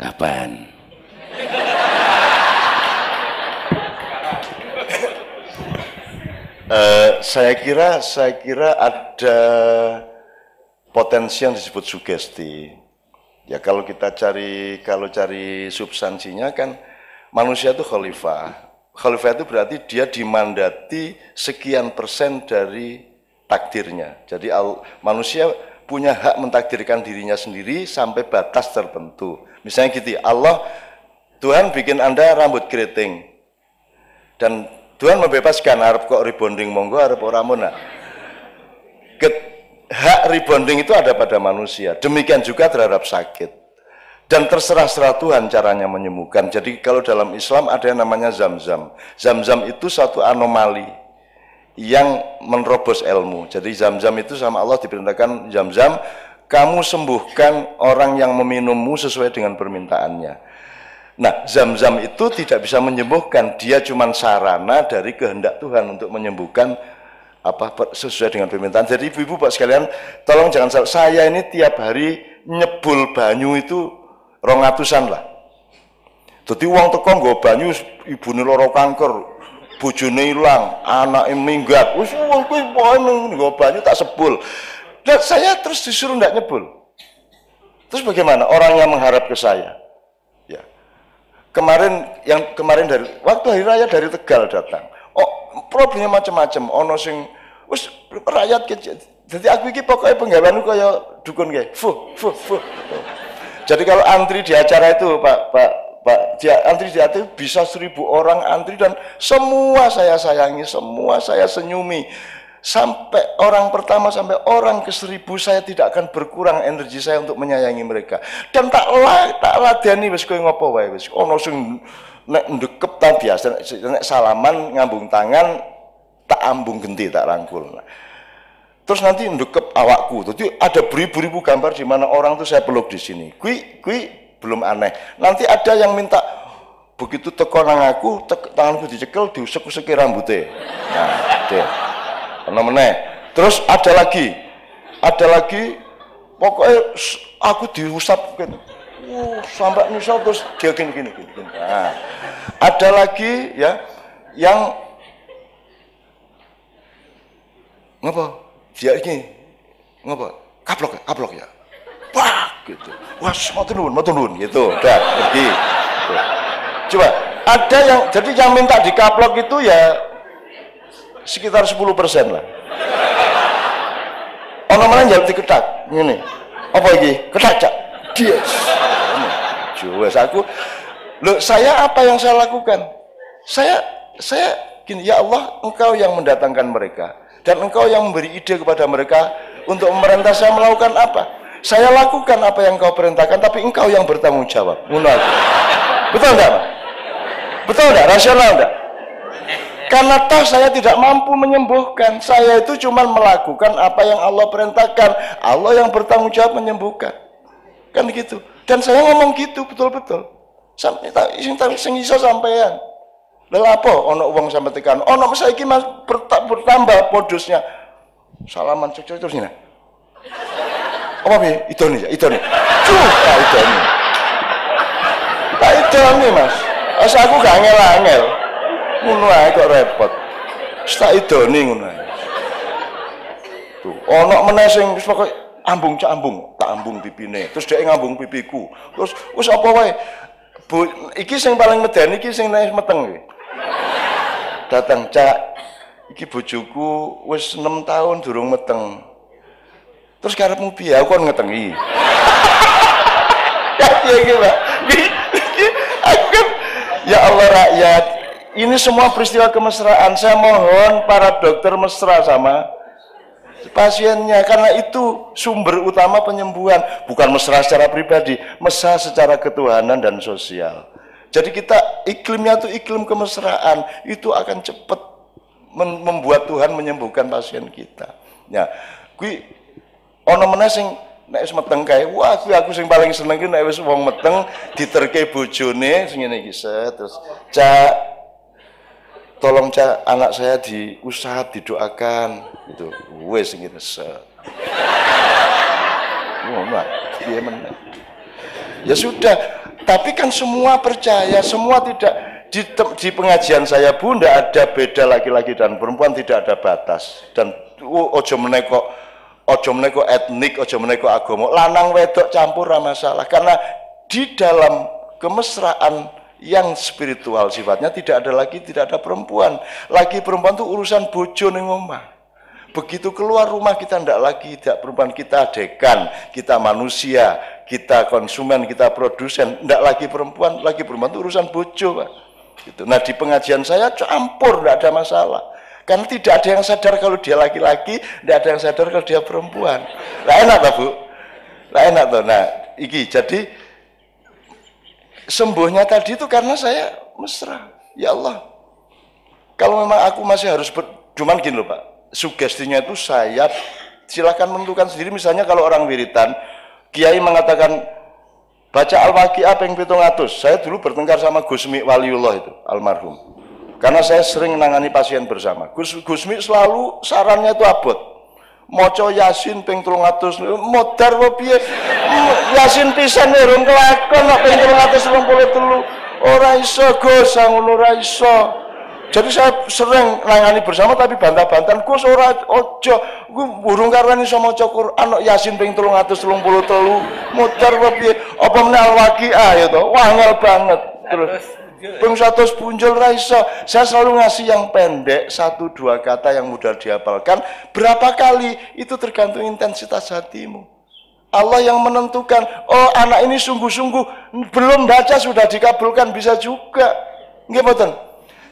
kapan? Saya kira ada potensi yang disebut sugesti. Ya kalau kita cari substansinya kan manusia itu khalifah. Khalifah itu berarti dia dimandati sekian persen dari takdirnya. Jadi manusia punya hak mentakdirkan dirinya sendiri sampai batas tertentu. Misalnya gitu, Tuhan bikin Anda rambut keriting. Dan Tuhan membebaskan, harap kok rebonding monggo, harap ora muna. Hak rebonding itu ada pada manusia. Demikian juga terhadap sakit. Dan terserah Tuhan caranya menyembuhkan. Jadi kalau dalam Islam ada yang namanya zam-zam. Zam-zam itu satu anomali yang menerobos ilmu. Jadi zam-zam itu sama Allah diperintahkan, zam-zam, kamu sembuhkan orang yang meminummu sesuai dengan permintaannya. Nah, zam-zam itu tidak bisa menyembuhkan, dia cuma sarana dari kehendak Tuhan untuk menyembuhkan sesuai dengan permintaan. Jadi ibu-ibu Pak sekalian, tolong jangan salah, saya ini tiap hari nyebul banyu itu 200-an lah. Jadi uang teko nggo banyu, ibune lara kanker, bojone ilang, anake minggat. Wis wong kuwi nggo banyu tak sebul. Dan saya terus disuruh ndak nyebul. Terus bagaimana orang yang mengharap ke saya? Ya. kemarin dari waktu hari raya dari Tegal datang. Oh, problemnya macam-macam. Ono sing wis rakyat kecil. Jadi aku iki pokoknya penggaweanku kaya dukun kae. Fuh. Jadi kalau antri di acara itu Pak, antri di acara itu bisa 1000 orang antri dan semua saya sayangi, semua saya senyumi. Sampai orang pertama sampai orang ke 1000 saya tidak akan berkurang energi saya untuk menyayangi mereka. Dan tak ladeni wis kowe ngopo wae wis. Ono sing nek ndekep ta biasa nek salaman ngambung tangan tak ambung genti tak rangkul. Terus nanti ndekep awakku. Jadi ada beribu-ribu gambar di mana orang tuh saya peluk di sini. Kui belum aneh. Nanti ada yang minta begitu teko nang aku, tanganku dicekel, diusek-useki rambutnya. Nah, deh. Meneh. Terus ada lagi, pokoknya aku diusap gitu. Sampai misal terus dia gini. Nah, ada lagi ya yang ngapa? Dia ini ngapa? Kaplok ya. Wah, gitu. Wah, mau turun gitu. Udah pergi. Gitu. Coba ada yang jadi yang minta dikaplok itu ya sekitar 10% lah. Ono mana yang diketak ngene. Apa iki? Ketak cak. Yes. Juwes aku. Loh, saya apa yang saya lakukan? Saya gini, ya Allah, Engkau yang mendatangkan mereka dan Engkau yang memberi ide kepada mereka untuk memerintah saya melakukan apa. Saya lakukan apa yang Engkau perintahkan, tapi Engkau yang bertanggung jawab. Betul enggak, Pak? Betul enggak? Rasional enggak? Karena toh saya tidak mampu menyembuhkan. Saya itu cuma melakukan apa yang Allah perintahkan. Allah yang bertanggung jawab menyembuhkan. Kan gitu. Dan saya ngomong gitu betul-betul. Sampai sing iso sampean. Lha apa ana wong sampe tekan. Ana saiki Mas bertambah modusnya. Salaman cek terus ini. Apa piye? Idone ya, idone. Idone. Tak idone, Mas. As aku gak angel-angel. Ngono ae kok repot. Tak idone ngono ae. Tuh, ana meneh sing wis pokoke ambung, tak ambung pipine. Terus dhek ngambung pipiku. Terus wis apa wae. Iki sing paling medeni iki sing nek meteng iki. Datang, Cak, iki bojoku wis 6 tahun durung meteng. Terus karepmu piye? Aku kon ngetengi. Ya iki, Pak. Aku kan, ya Allah rakyat, ini semua peristiwa kemesraan. Saya mohon para dokter mesra sama pasiennya, karena itu sumber utama penyembuhan. Bukan mesra secara pribadi, mesra secara ketuhanan dan sosial. Jadi kita iklimnya itu iklim kemesraan, itu akan cepat membuat Tuhan menyembuhkan pasien kita. Ya, kui ono meneh sing nek wis meteng kae, wah kuwi aku sing paling seneng ki nek wis wong meteng diterke bojone sing ngene iki terus, Cak, tolong Cak, anak saya diusap, didoakan gitu. Wis ngene set. Ngono piye meneh. Ya sudah, tapi kan semua percaya, semua tidak di pengajian saya pun tidak ada beda laki-laki dan perempuan, tidak ada batas. Dan ojo meneko etnik, ojo meneko agama, lanang wedok campur ra masalah. Karena di dalam kemesraan yang spiritual sifatnya tidak ada perempuan. Laki perempuan itu urusan bojo ning omah. Begitu keluar rumah kita tidak perempuan, kita dekan, kita manusia, kita konsumen, kita produsen, tidak lagi perempuan itu urusan bojo, Pak. Gitu. Nah di pengajian saya campur, tidak ada masalah. Karena tidak ada yang sadar kalau dia laki-laki, tidak ada yang sadar kalau dia perempuan. Lah enak tak, Bu? Lah enak tuh. Nah, iki jadi sembuhnya tadi itu karena saya mesra. Ya Allah, kalau memang aku masih harus cuman gini loh, Pak. Sugestinya itu saya silakan menentukan sendiri. Misalnya kalau orang wiritan, Kiai mengatakan baca Al-Waqiah ping 700. Saya dulu bertengkar sama Gusmi Waliullah itu, almarhum. Karena saya sering menangani pasien bersama. Gusmi selalu sarannya itu abot. Maca Yasin ping 300, modar apa piye? Yasin pisan urung kelakon kok ping 323. Ora iso Gus, ngono ora iso. Jadi saya sering nangani bersama tapi bantah-bantahan, Gus ora ojo, gue burung karena iso maca Quran Yasin ping 333, modar apa piye? Apa meneh Al-Waqiah ya to? Wah angel banget. Terus ping 100 punjul ra iso. Saya selalu ngasih yang pendek, 1-2 kata yang mudah dihafalkan. Berapa kali itu tergantung intensitas hatimu. Allah yang menentukan. Oh, anak ini sungguh-sungguh belum baca sudah dikabulkan, bisa juga. Nggih mboten?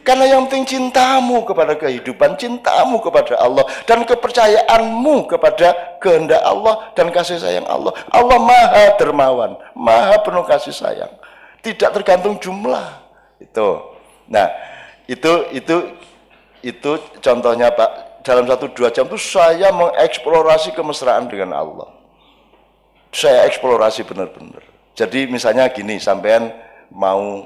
Karena yang penting cintamu kepada kehidupan, cintamu kepada Allah, dan kepercayaanmu kepada kehendak Allah dan kasih sayang Allah. Allah maha dermawan, maha penuh kasih sayang. Tidak tergantung jumlah. Itu. Nah, itu contohnya Pak. Dalam 1-2 jam itu saya mengeksplorasi kemesraan dengan Allah. Saya eksplorasi benar-benar. Jadi misalnya gini, sampean mau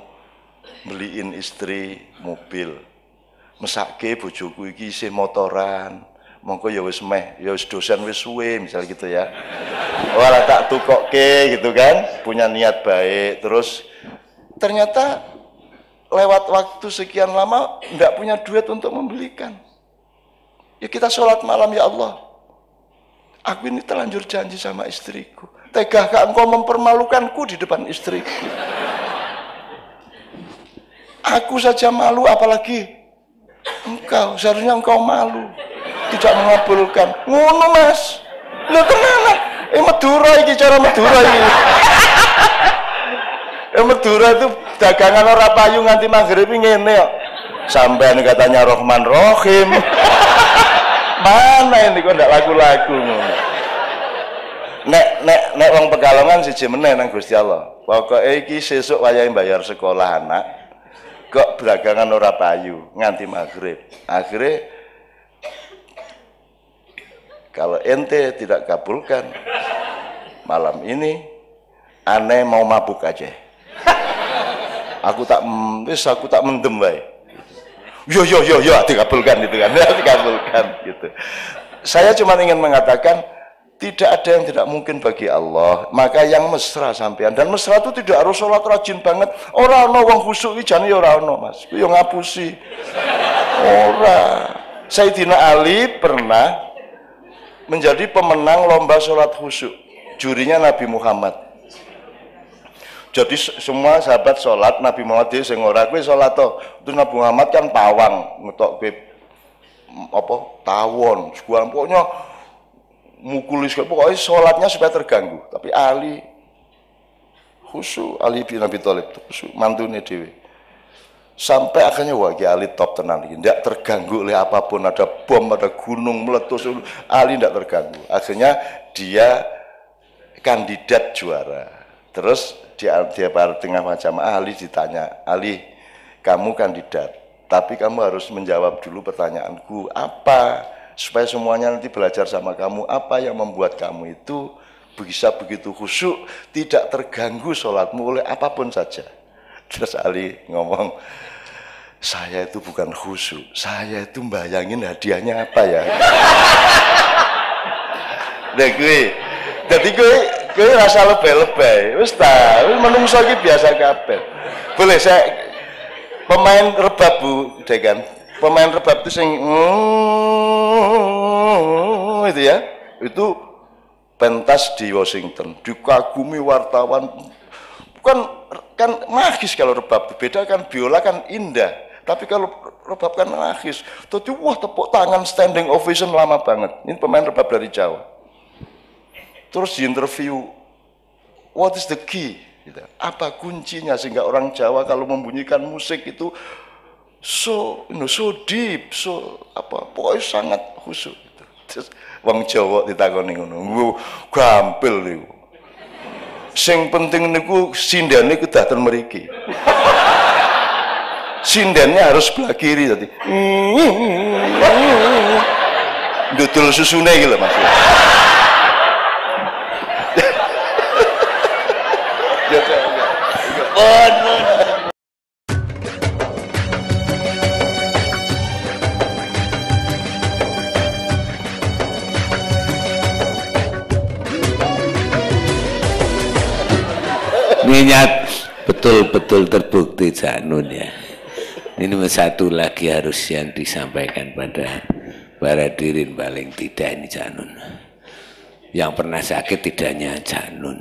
beliin istri mobil, mesake bojoku iki isih motoran, mongko ya wis dosen wis suwe misal gitu ya. Ora tak tukokke gitu kan, punya niat baik, terus ternyata lewat waktu sekian lama enggak punya duit untuk membelikan. Ya kita sholat malam, ya Allah, aku ini terlanjur janji sama istriku, tegakah engkau mempermalukanku di depan istriku? Aku saja malu, apalagi engkau. Seharusnya engkau malu, tidak mengabulkan. Ngono Mas, lho tenan. Madura iki, cara Madura iki. Madura itu dagangan ora payu nganti maghrib ngene kok. Sampean katanya Rahman Rahim. Mana ini kok ndak laku-laku ngono. Nek wong Pekalongan siji meneh nang Gusti Allah. Pokoke iki sesuk wayahe bayar sekolah anak. Kok dagangan ora payu nganti maghrib. Akhirnya kalau ente tidak kabulkan malam ini, aneh mau mabuk aja. Aku tak mendem bae. Yo dikabulkan gitu kan. Dikabulkan gitu. Saya cuma ingin mengatakan tidak ada yang tidak mungkin bagi Allah. Maka yang mesra sampean, dan mesra itu tidak harus sholat rajin banget. Ora ono wong khusyuk iki jane ora ono, Mas. Yo ngapusi. Ora. Sayyidina Ali pernah menjadi pemenang lomba sholat khusyuk. Jurinya Nabi Muhammad. Jadi semua sahabat sholat, Nabi Muhammad dia sing ora kowe sholat to. Terus Nabi Muhammad kan pawang, ngetokke apa? Tawon, segala pokoknya mukulis, pokoknya sholatnya supaya terganggu. Tapi Ali khusyuk, Ali bin Abi Thalib khusyuk, mantune dhewe. Sampai akhirnya wah Ali top tenan iki, ndak terganggu oleh apapun, ada bom, ada gunung meletus, Ali ndak terganggu. Akhirnya dia kandidat juara. Terus dia tengah macam Ali ditanya, Ali, kamu kandidat, tapi kamu harus menjawab dulu pertanyaanku, apa supaya semuanya nanti belajar sama kamu, apa yang membuat kamu itu bisa begitu khusyuk, tidak terganggu sholatmu oleh apapun saja. Terus Ali ngomong, saya itu bukan khusyuk, saya itu bayangin hadiahnya apa ya. Nah jadi gue rasa lebay-lebay, wis ta, menungso iki biasa kabeh. Boleh saya pemain rebab Bu Dekan, pemain rebab itu sing itu ya, itu pentas di Washington, dikagumi wartawan. Kan magis kalau rebab, beda kan biola kan indah, tapi kalau rebab kan magis. Jadi wah tepuk tangan standing ovation lama banget. Ini pemain rebab dari Jawa. Terus di interview, what is the key? Gitu. Apa kuncinya sehingga orang Jawa kalau membunyikan musik itu so deep, so apa? Pokoknya sangat khusyuk. Gitu. Terus wong Jawa ditakoni ngono, gampil niku. Sing penting niku sindane kudu daten mriki. Sindannya harus sebelah kiri tadi. Dudul susune iki lho Mas. Niat betul-betul terbukti Cak Nun ya. Ini satu lagi harus yang disampaikan pada para hadirin paling tidak ini Cak Nun. Yang pernah sakit tidak hanya Cak Nun.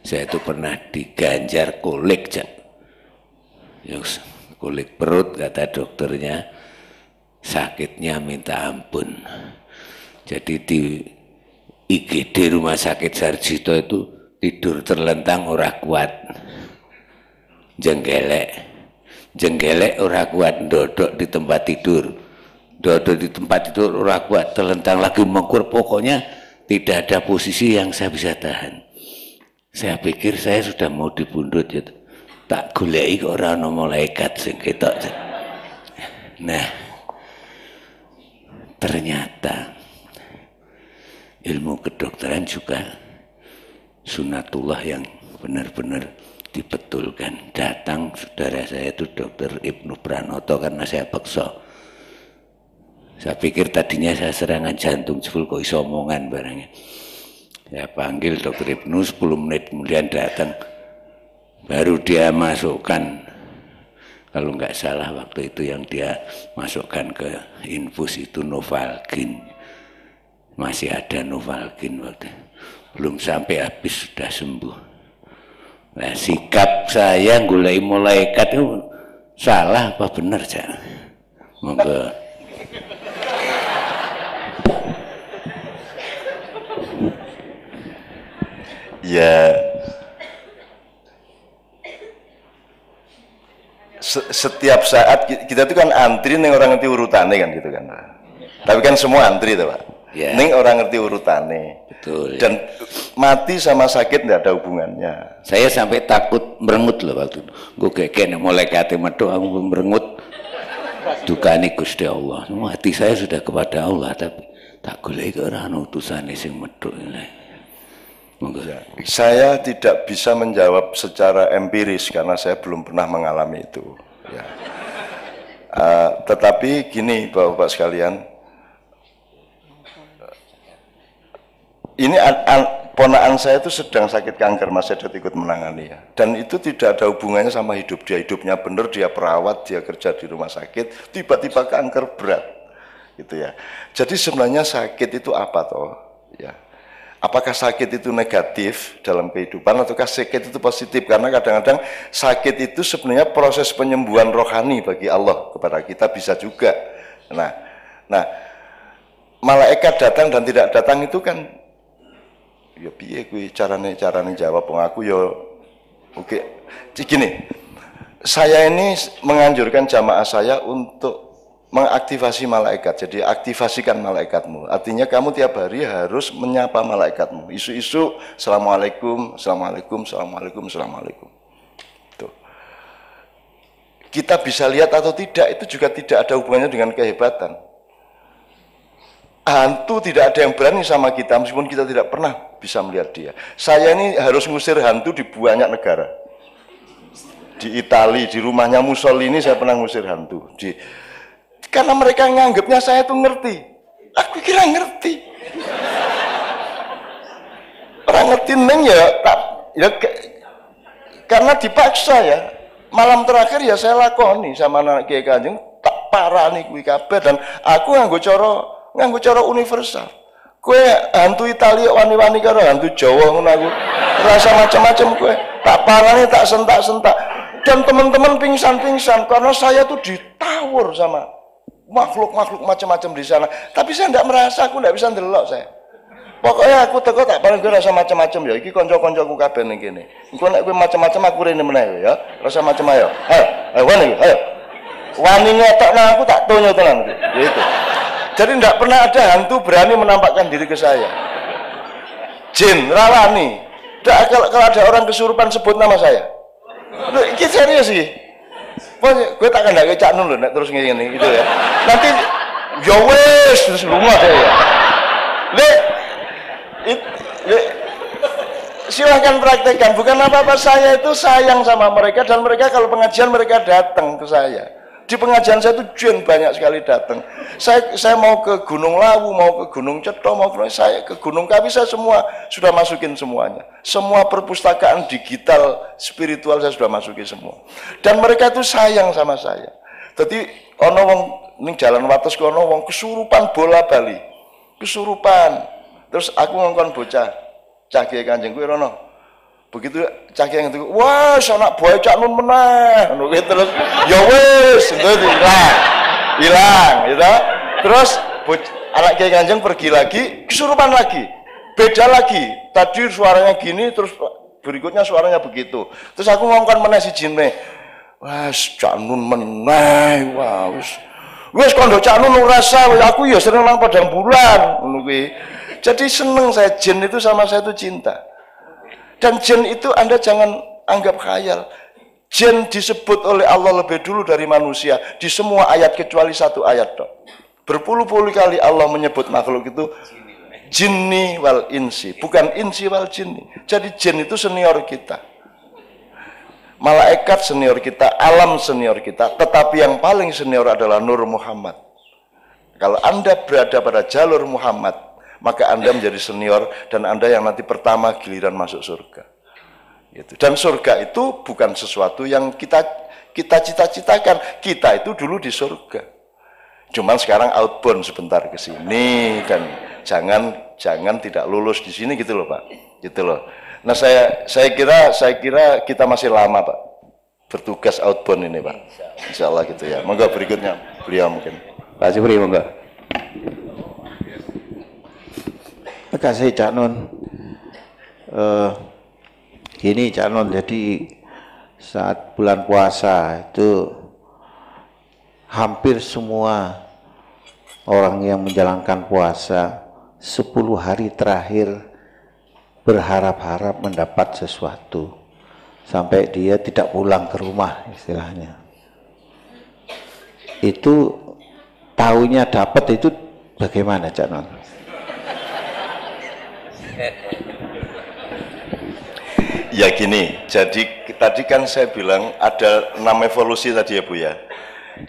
Saya itu pernah diganjar kolek Cak. Yang kulit perut kata dokternya sakitnya minta ampun. Jadi di IGD Rumah Sakit Sarjito itu tidur terlentang ora kuat, jenggelek ora kuat, dodok di tempat tidur ora kuat, terlentang lagi mengkur, pokoknya tidak ada posisi yang saya bisa tahan. Saya pikir saya sudah mau dibundut ya, tak goleki kok ora ana malaikat sing ketok. Nah, ternyata ilmu kedokteran juga sunatullah yang benar-benar dibetulkan. Datang saudara saya itu Dokter Ibnu Pranoto karena saya paksa. Saya pikir tadinya saya serangan jantung jebul kok iso omongan barangnya. Saya panggil Dokter Ibnu, 10 menit kemudian datang. Baru dia masukkan, kalau nggak salah waktu itu yang dia masukkan ke infus itu Novalgin. Masih ada Novalgin waktu belum sampai habis sudah sembuh. Nah, sikap saya golek malaikat itu salah apa benar, Cak? Monggo. Ya, setiap saat kita itu kan antri nih orang ngerti urutannya kan gitu kan. Tapi kan semua antri tuh Pak. Ya. Ning orang ngerti urutannya. Betul. Dan mati sama sakit tidak ada hubungannya. Saya sampai takut merengut loh waktu itu. Gue kayak malaikat metu aku merengut. Dukani Gusti Allah. Hati saya sudah kepada Allah tapi tak golek ora ana utusane sing metu. Ya, saya tidak bisa menjawab secara empiris karena saya belum pernah mengalami itu. Ya. Tetapi gini Bapak-Bapak sekalian, ini ponaan saya itu sedang sakit kanker, Mas Edot ikut menangani ya. Dan itu tidak ada hubungannya sama hidup dia. Hidupnya benar, dia perawat, dia kerja di rumah sakit, tiba-tiba kanker berat, gitu ya. Jadi sebenarnya sakit itu apa toh? Ya. Apakah sakit itu negatif dalam kehidupan ataukah sakit itu positif? Karena kadang-kadang sakit itu sebenarnya proses penyembuhan rohani bagi Allah kepada kita bisa juga. Nah, malaikat datang dan tidak datang itu kan ya piye kuwi carane jawab aku ya oke. Gini, saya ini menganjurkan jamaah saya untuk mengaktifasi malaikat. Jadi aktifasikan malaikatmu. Artinya kamu tiap hari harus menyapa malaikatmu. Isu-isu assalamualaikum, assalamualaikum, assalamualaikum, assalamualaikum. Tuh. Kita bisa lihat atau tidak itu juga tidak ada hubungannya dengan kehebatan. Hantu tidak ada yang berani sama kita meskipun kita tidak pernah bisa melihat dia. Saya ini harus ngusir hantu di banyak negara. Di Italia, di rumahnya Mussolini saya pernah ngusir hantu. Karena mereka nganggapnya saya tuh ngerti. Aku kira ngerti. Orang ngerti neng ya karena dipaksa ya. Malam terakhir ya saya lakoni sama anak Kiai Kanjeng tak parani kuwi kabeh dan aku nganggo cara universal. Kowe hantu Italia wani-wani karo hantu Jawa ngono aku. Rasa macam-macam kowe. Tak parani tak sentak-sentak. Dan teman-teman pingsan-pingsan karena saya tuh ditawur sama makhluk-makhluk macam-macam di sana. Tapi saya tidak merasa, aku tidak bisa ndelok saya. Pokoknya aku teko tak paling gue rasa macam-macam ya. Iki konco-koncoku kabeh ning kene. Engko nek kowe macam-macam aku rene meneh ya. Rasa macam ayo. Ayo wani, ayo. Wani ngetok nang aku tak tonyo tenan gitu. Ya itu. Jadi tidak pernah ada hantu berani menampakkan diri ke saya. Jin, rawani. Kalau ada orang kesurupan sebut nama saya. Loh, ini serius sih. Gue tak akan ndak Cak Nun lho nek terus ngene gitu ya. Nanti ya wis terus lunga saya ya. Silahkan praktekkan. Bukan apa-apa, saya itu sayang sama mereka dan mereka kalau pengajian mereka datang ke saya. Di pengajian saya itu banyak sekali datang. Saya mau ke Gunung Lawu, mau ke Gunung Ceto, mau ke Gunung Kawi, saya semua sudah masukin semuanya. Semua perpustakaan digital spiritual saya sudah masukin semua. Dan mereka itu sayang sama saya. Jadi ono wong ning jalan wates kono wong kesurupan bola bali. Kesurupan. Terus aku ngongkon bocah, cah Kiai Kanjeng kuwi rono. Begitu cakeng itu, wah, anak boy cak nun meneh, terus, ya wis, itu hilang, gitu. Terus anak Kiai Kanjeng pergi lagi, kesurupan lagi, beda lagi. Tadi suaranya gini, terus berikutnya suaranya begitu. Terus aku ngomongkan meneh si jinne, wah, cak nun meneh, wah, wis kondo cak nun rasa, aku ya seneng nang padang bulan, Jadi seneng saya, jin itu sama saya itu cinta. Dan jin itu Anda jangan anggap khayal. Jin disebut oleh Allah lebih dulu dari manusia di semua ayat kecuali satu ayat dok. Berpuluh-puluh kali Allah menyebut makhluk itu jinni wal insi, bukan insi wal jinni. Jadi jin itu senior kita. Malaikat senior kita, alam senior kita, tetapi yang paling senior adalah Nur Muhammad. Kalau Anda berada pada jalur Muhammad, maka Anda menjadi senior dan Anda yang nanti pertama giliran masuk surga. Gitu. Dan surga itu bukan sesuatu yang kita cita-citakan. Kita itu dulu di surga. Cuman sekarang outbound sebentar ke sini dan jangan tidak lulus di sini gitu loh Pak. Gitu loh. Nah saya kira kita masih lama Pak bertugas outbound ini Pak. Insya Allah gitu ya. Monggo berikutnya beliau mungkin. Pak Jufri monggo. Terima kasih Cak Nun. Gini Cak Nun, jadi saat bulan puasa itu hampir semua orang yang menjalankan puasa 10 hari terakhir berharap-harap mendapat sesuatu sampai dia tidak pulang ke rumah istilahnya. Itu taunya dapat itu bagaimana Cak Nun? Ya gini, jadi tadi kan saya bilang ada 6 evolusi tadi ya Bu ya.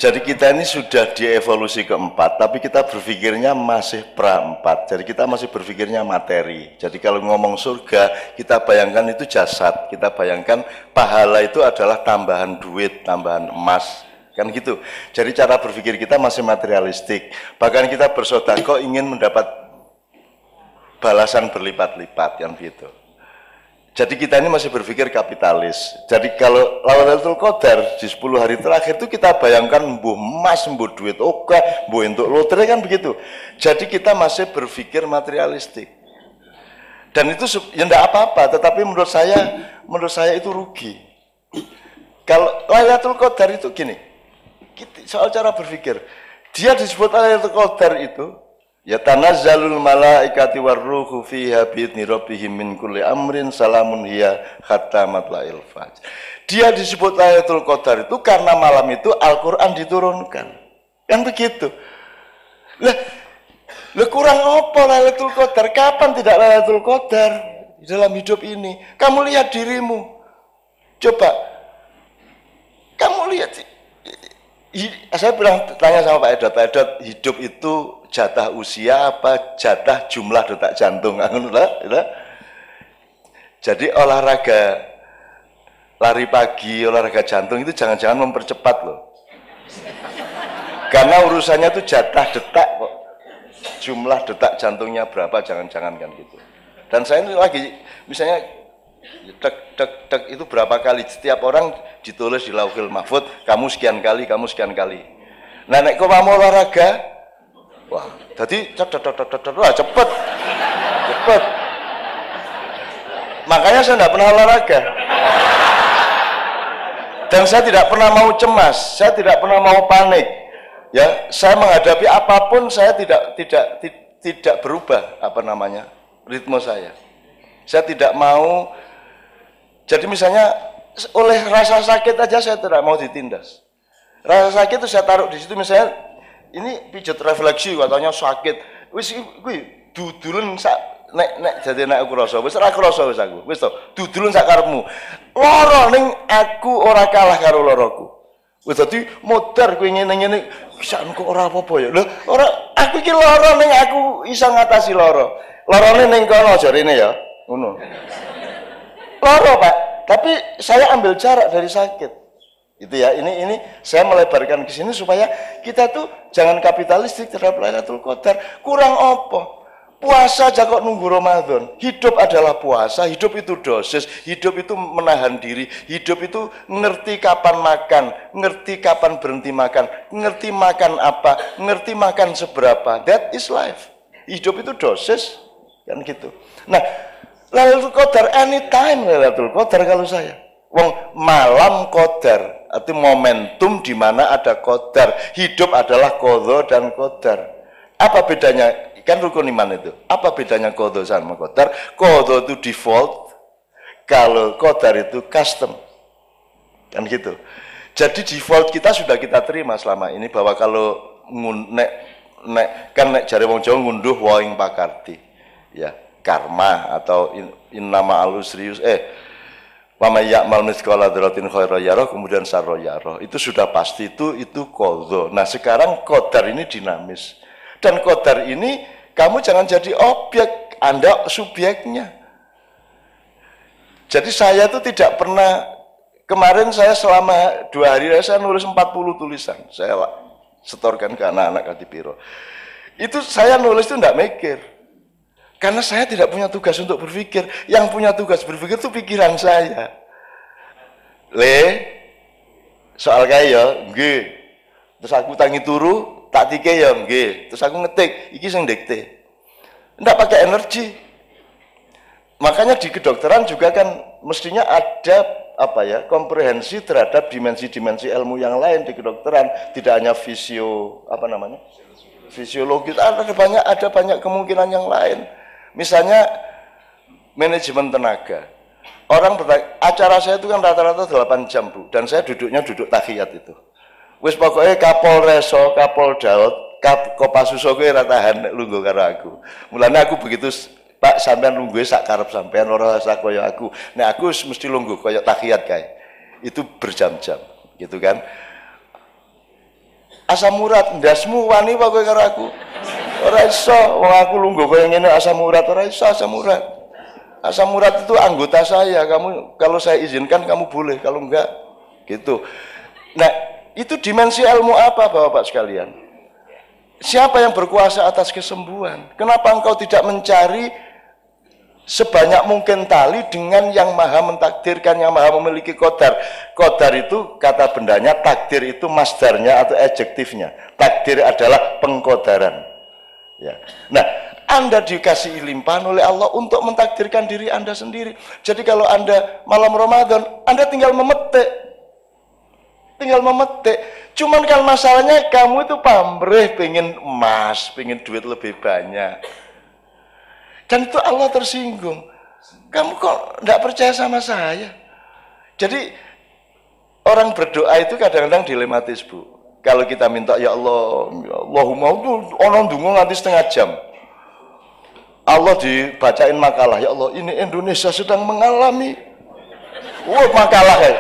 Jadi kita ini sudah di evolusi keempat, tapi kita berpikirnya masih pra-4. Jadi kita masih berpikirnya materi. Jadi kalau ngomong surga, kita bayangkan itu jasad. Kita bayangkan pahala itu adalah tambahan duit, tambahan emas. Kan gitu. Jadi cara berpikir kita masih materialistik. Bahkan kita bersedekah ingin mendapat balasan berlipat-lipat, yang gitu. Jadi kita ini masih berpikir kapitalis. Jadi kalau Lailatul Qadar di 10 hari terakhir itu kita bayangkan mbuh emas, mbuh duit oke, mbuh untuk lotre kan begitu. Jadi kita masih berpikir materialistik. Dan itu ya enggak apa-apa, tetapi menurut saya itu rugi. Kalau Lailatul Qadar itu gini, soal cara berpikir, dia disebut Lailatul Qadar itu ya tanazzalul malaikati warruhu fiha bi'idzni rabbihim min kulli amrin salamun hiya hatta matla'il fajr. Dia disebut Lailatul Qadar itu karena malam itu Al-Qur'an diturunkan. Kan begitu. Lah kurang apa Lailatul Qadar? Kapan tidak Lailatul Qadar di dalam hidup ini? Kamu lihat dirimu. Coba kamu lihat sih. Saya bilang tanya sama Pak Edot, hidup itu jatah usia apa jatah jumlah detak jantung? Jadi olahraga lari pagi, olahraga jantung itu jangan-jangan mempercepat loh. Karena urusannya itu jatah detak kok. Jumlah detak jantungnya berapa, jangan-jangan kan gitu. Dan saya ini lagi misalnya dek itu berapa kali, setiap orang ditulis di Lauhul Mahfuz, kamu sekian kali. Nah nek kok mau olahraga, wah, jadi cepet. Makanya saya tidak pernah olahraga. Dan saya tidak pernah mau cemas, saya tidak pernah mau panik. Ya, saya menghadapi apapun saya tidak berubah ritme saya. Saya tidak mau. Jadi misalnya oleh rasa sakit aja saya tidak mau ditindas. Rasa sakit itu saya taruh di situ, misalnya ini pijat refleksi katanya sakit. Wis kuwi dudulun sak nek jadi nek aku rasa wis ora krasa wis aku. Wis to, dudulun sak karepmu. Lara ning aku ora kalah karo laraku. Wis dadi modar kowe ngene-ngene bisa kok ora apa-apa ya. Lho, ora aku iki lara ning aku iso ngatasi lara. Larane ning kono jarene ya. Ngono. Lara Pak, tapi saya ambil jarak dari sakit. Itu ya, ini saya melebarkan ke sini supaya kita tuh jangan kapitalistik terhadap Lailatul Qadar. Kurang apa? Puasa aja kok nunggu Ramadan. Hidup adalah puasa, hidup itu dosis, hidup itu menahan diri, hidup itu ngerti kapan makan, ngerti kapan berhenti makan, ngerti makan apa, ngerti makan seberapa. That is life. Hidup itu dosis, kan gitu. Nah, Lailatul Qadar anytime Lailatul Qadar kalau saya. Wong malam qadar, itu momentum di mana ada qadar. Hidup adalah qadha dan qadar. Apa bedanya? Kan rukun iman itu. Apa bedanya qadha sama qadar? Qadha itu default, kalau qadar itu custom. Kan gitu. Jadi default kita sudah kita terima selama ini bahwa kalau nek jare wong Jawa ngunduh waing pakarti. Ya, karma atau innama alusrius wa may ya'mal mithqala dzarratin khairan yarah, kemudian sarra yarah. Itu sudah pasti itu qadha. Nah, sekarang qadar ini dinamis. Dan qadar ini kamu jangan jadi objek, Anda subjeknya. Jadi saya itu tidak pernah, kemarin saya selama 2 hari saya nulis 40 tulisan. Saya setorkan ke anak-anak Kadipiro. Itu saya nulis itu enggak mikir. Karena saya tidak punya tugas untuk berpikir. Yang punya tugas berpikir itu pikiran saya. Soal kaya, nggih. Terus aku tangi turu, tak tike ya nggih. Terus aku ngetik, iki sing dikte. Ndak pakai energi. Makanya di kedokteran juga kan mestinya ada komprehensi terhadap dimensi-dimensi ilmu yang lain di kedokteran, tidak hanya fisiologi. Ada banyak kemungkinan yang lain. Misalnya manajemen tenaga. Orang bertanya, acara saya itu kan rata-rata 8 jam, Bu, dan saya duduk tahiyat itu. Wis pokoknya Kapolreso, Kapoldaud, Kopasuso kuwi ra tahan lungguh karo aku. Mulane aku begitu, Pak, sampean lungguhe sak karep sampean ora sak kaya aku. Nek aku mesti lungguh kaya tahiyat kae. Itu berjam-jam, gitu kan. Asam urat ndasmu wani apa kowe karo aku? Ora iso, wong aku lungguh kaya ngene asam urat, ora iso asam urat. Asam urat itu anggota saya, kamu kalau saya izinkan kamu boleh, kalau enggak gitu. Nah, itu dimensi ilmu apa Bapak sekalian? Siapa yang berkuasa atas kesembuhan? Kenapa engkau tidak mencari sebanyak mungkin tali dengan yang maha mentakdirkan, yang maha memiliki qadar? Qadar itu kata bendanya, takdir itu masdarnya atau adjektifnya. Takdir adalah pengqadaran. Ya. Nah, Anda dikasih limpahan oleh Allah untuk mentakdirkan diri Anda sendiri. Jadi kalau Anda malam Ramadan, Anda tinggal memetik. Cuman kan masalahnya kamu itu pamrih, pengen emas, pengen duit lebih banyak. Dan itu Allah tersinggung. Kamu kok tidak percaya sama saya? Jadi orang berdoa itu kadang-kadang dilematis, Bu. Kalau kita minta ya Allah, ya Allahumma, itu orang dungu nanti setengah jam. Allah dibacain makalah, ya Allah, ini Indonesia sedang mengalami makalah ya.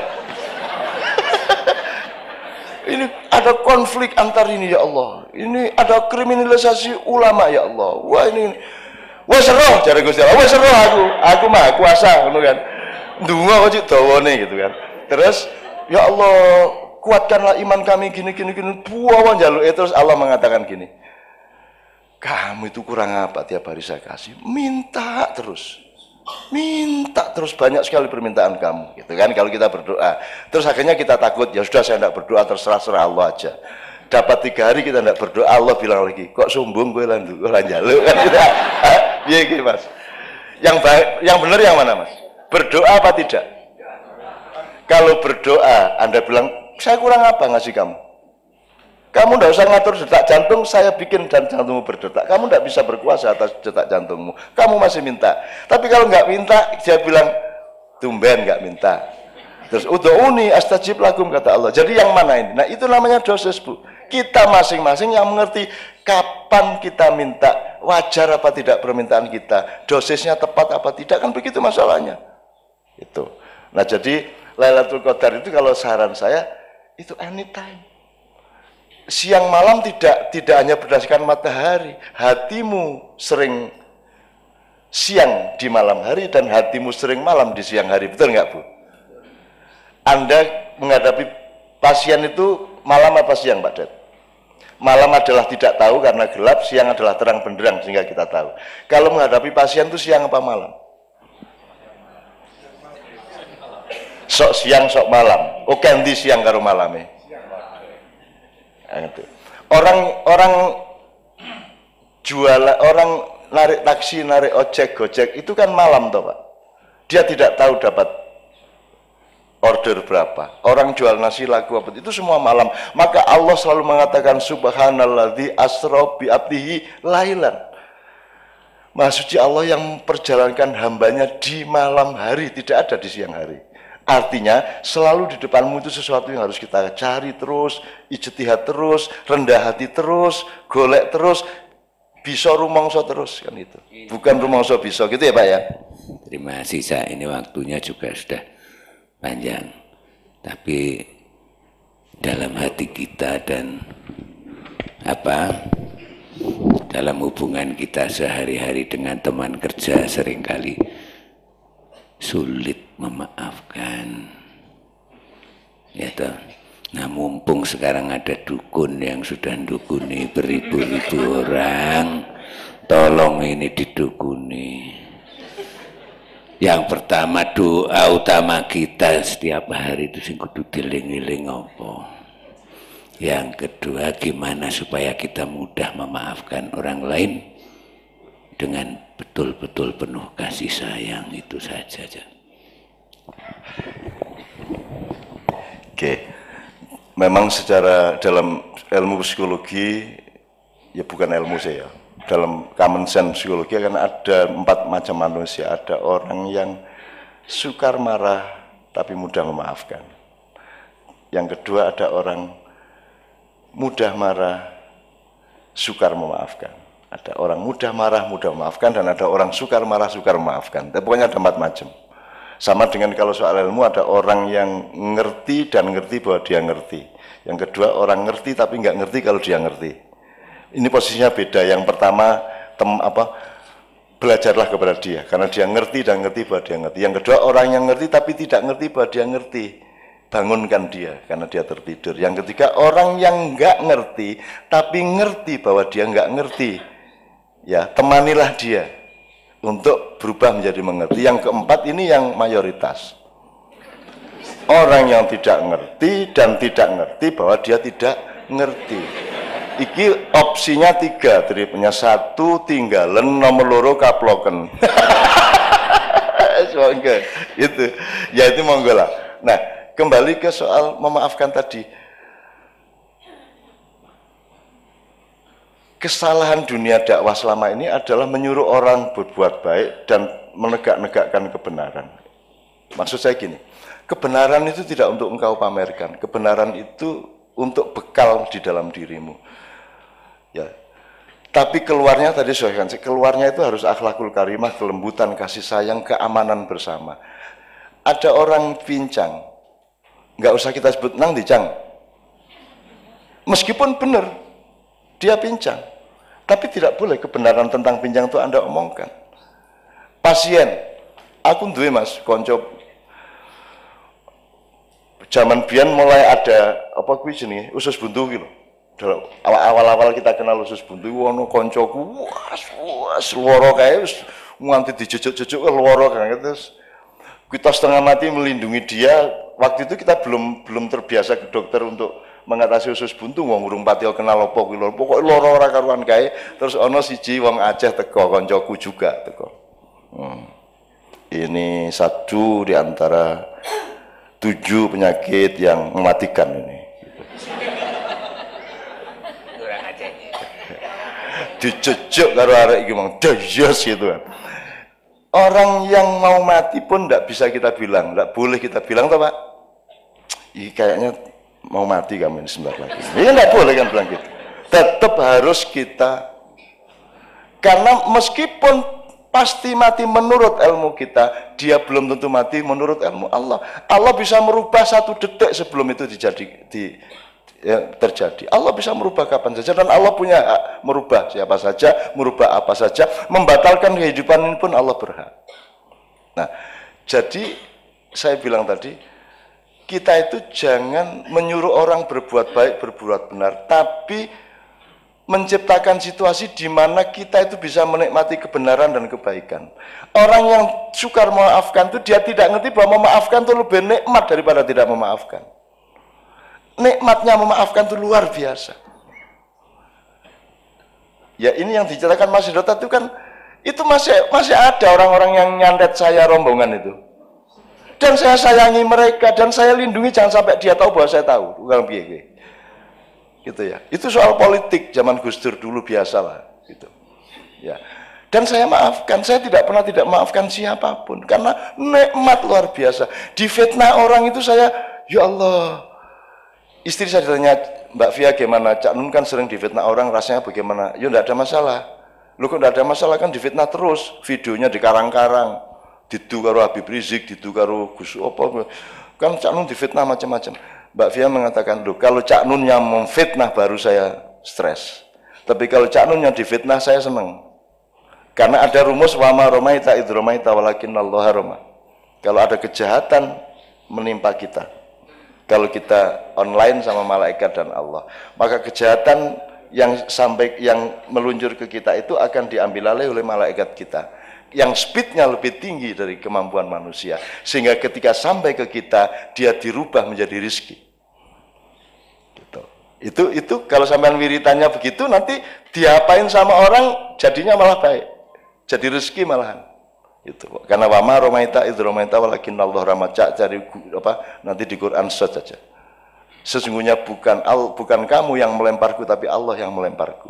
Ini ada konflik antar ini ya Allah. Ini ada kriminalisasi ulama ya Allah. Wah ini, wah seroh cari Gusti Allah. Wah seroh aku mah kuasa, gitu kan. Ndonga kok cik dawane gitu kan. Terus ya Allah kuatkanlah iman kami gini. Buawan jaluk terus Allah mengatakan gini. Kamu itu kurang apa tiap hari saya kasih? Minta terus banyak sekali permintaan kamu, gitu kan? Kalau kita berdoa, terus akhirnya kita takut, ya sudah saya tidak berdoa, terserah Allah aja. Dapat 3 hari kita tidak berdoa, Allah bilang lagi, kok sombong gue lanjaluk kan? Iya gitu Mas. Yang benar yang mana Mas? Berdoa apa tidak? Kalau berdoa, Anda bilang saya kurang apa ngasih kamu? Kamu tidak usah ngatur detak jantung, saya bikin dan jantungmu berdetak. Kamu tidak bisa berkuasa atas detak jantungmu. Kamu masih minta. Tapi kalau nggak minta, dia bilang, tumben nggak minta. Terus, udhu'uni astajib lakum, kata Allah. Jadi yang mana ini? Nah itu namanya dosis, Bu. Kita masing-masing yang mengerti kapan kita minta, wajar apa tidak permintaan kita, dosisnya tepat apa tidak, kan begitu masalahnya. Itu. Nah jadi, Lailatul Qadar itu kalau saran saya, itu anytime. Siang malam tidak hanya berdasarkan matahari, hatimu sering siang di malam hari dan hatimu sering malam di siang hari, betul nggak Bu? Anda menghadapi pasien itu malam apa siang Pak Det? Malam adalah tidak tahu karena gelap, siang adalah terang benderang sehingga kita tahu. Kalau menghadapi pasien itu siang apa malam? Sok siang, sok malam. Oh, ganti siang karo malamnya. Orang jualan, orang narik taksi, narik ojek, gojek itu kan malam toh Pak. Dia tidak tahu dapat order berapa. Orang jual nasi laku apa itu semua malam. Maka Allah selalu mengatakan subhanalladzi asra bi abdihi lailan. Maha suci Allah yang memperjalankan hambanya di malam hari, tidak ada di siang hari. Artinya selalu di depanmu itu sesuatu yang harus kita cari terus, ijtihad terus, rendah hati terus, golek terus, bisa rumangsa terus, kan itu. Bukan rumangsa bisa, gitu ya Pak ya. Terima kasih, ini waktunya juga sudah panjang. Tapi dalam hati kita dan dalam hubungan kita sehari-hari dengan teman kerja seringkali sulit memaafkan, ya toh. Nah mumpung sekarang ada dukun yang sudah dukuni beribu-ribu orang, tolong ini didukuni. Yang pertama doa utama kita setiap hari itu sing kudu dieling-eling apa. Yang kedua gimana supaya kita mudah memaafkan orang lain dengan betul-betul penuh kasih sayang, itu saja. Oke. Memang secara dalam ilmu psikologi, ya bukan ilmu saya, dalam common sense psikologi kan ada 4 macam manusia. Ada orang yang sukar marah tapi mudah memaafkan. Yang kedua ada orang mudah marah, sukar memaafkan. Ada orang mudah marah, mudah memaafkan, dan ada orang sukar marah, sukar memaafkan. Tapi pokoknya ada 4 macam. Sama dengan kalau soal ilmu, ada orang yang ngerti dan ngerti bahwa dia ngerti. Yang kedua orang ngerti tapi nggak ngerti kalau dia ngerti. Ini posisinya beda. Yang pertama belajarlah kepada dia karena dia ngerti dan ngerti bahwa dia ngerti. Yang kedua orang yang ngerti tapi tidak ngerti bahwa dia ngerti. Bangunkan dia karena dia tertidur. Yang ketiga orang yang nggak ngerti tapi ngerti bahwa dia nggak ngerti. Ya, temanilah dia untuk berubah menjadi mengerti. Yang keempat ini yang mayoritas. Orang yang tidak ngerti dan tidak ngerti bahwa dia tidak ngerti. Iki opsinya 3, tripnya 1 tinggalan, nomor loro kaploken. Itu, ya itu monggo lah. Nah, kembali ke soal memaafkan tadi. Kesalahan dunia dakwah selama ini adalah menyuruh orang berbuat baik dan menegak-negakkan kebenaran. Maksud saya gini, kebenaran itu tidak untuk engkau pamerkan, kebenaran itu untuk bekal di dalam dirimu. Ya. Tapi keluarnya tadi saya kan, keluarnya itu harus akhlakul karimah, kelembutan, kasih sayang, keamanan bersama. Ada orang pincang, nggak usah kita sebut nang dicang. Meskipun benar, dia pincang. Tapi tidak boleh kebenaran tentang pincang itu Anda omongkan. Pasien, aku duwe Mas, konco zaman biyen mulai ada apa kuwi jenenge usus buntu ki lho. Awal-awal kita kenal usus buntu ono koncoku wah loro kae wis nganti dijejuk-jejuk loro kan terus kita setengah mati melindungi dia. Waktu itu kita belum terbiasa ke dokter untuk mengatasi usus buntu, wong urung pati kenal apa kuwi lho. Pokoke lara ora karuan kae. Terus ana siji wong Aceh teko, kancaku juga teko. Ini 1 di antara 7 penyakit yang mematikan ini. Kurang Aceh. Dijejuk karo arek iki mong dayos gitu kan. Orang yang mau mati pun tidak bisa kita bilang, tidak boleh kita bilang toh Pak. Ini kayaknya mau mati kamu ini sebentar lagi. Ini tidak boleh kan bilang gitu. Tetap harus kita, karena meskipun pasti mati menurut ilmu kita, dia belum tentu mati menurut ilmu Allah. Allah bisa merubah 1 detik sebelum itu terjadi. Allah bisa merubah kapan saja dan Allah punya hak merubah siapa saja, merubah apa saja, membatalkan kehidupan ini pun Allah berhak. Nah, jadi saya bilang tadi, kita itu jangan menyuruh orang berbuat baik, berbuat benar, tapi menciptakan situasi di mana kita itu bisa menikmati kebenaran dan kebaikan. Orang yang sukar memaafkan itu dia tidak ngerti bahwa memaafkan itu lebih nikmat daripada tidak memaafkan. Nikmatnya memaafkan itu luar biasa. Ya ini yang diceritakan Mas Hidota itu kan, itu masih ada orang-orang yang nyantet saya rombongan itu. Dan saya sayangi mereka dan saya lindungi jangan sampai dia tahu bahwa saya tahu. Bukan piye gitu ya. Itu soal politik zaman Gus Dur dulu biasalah gitu. Ya. Dan saya maafkan, saya tidak pernah tidak maafkan siapapun karena nikmat luar biasa. Difitnah orang itu saya, ya Allah. Istri saya ditanya, Mbak Via gimana? Cak Nun kan sering difitnah orang, rasanya bagaimana? Ya enggak ada masalah. Lu kok enggak ada masalah kan difitnah terus, videonya dikarang-karang. Didu karo Habib Rizik, didu karo Gus apa kan Cak Nun difitnah macam-macam. Mbak Via mengatakan, loh kalau Cak Nun yang memfitnah baru saya stres. Tapi kalau Cak Nun yang difitnah saya senang. Karena ada rumus wama romaita idh romaita walakinnallaha roma. Kalau ada kejahatan menimpa kita. Kalau kita online sama malaikat dan Allah, maka kejahatan yang meluncur ke kita itu akan diambil alih oleh malaikat kita. Yang speednya lebih tinggi dari kemampuan manusia, sehingga ketika sampai ke kita dia dirubah menjadi rizki. Gitu. Itu kalau sampean wiritannya begitu nanti diapain sama orang jadinya malah baik, jadi rezeki malahan. Itu karena wama romaita idh romaita walakinnallaha rama. Cari apa nanti di Quran saja. Sesungguhnya bukan kamu yang melemparku tapi Allah yang melemparku.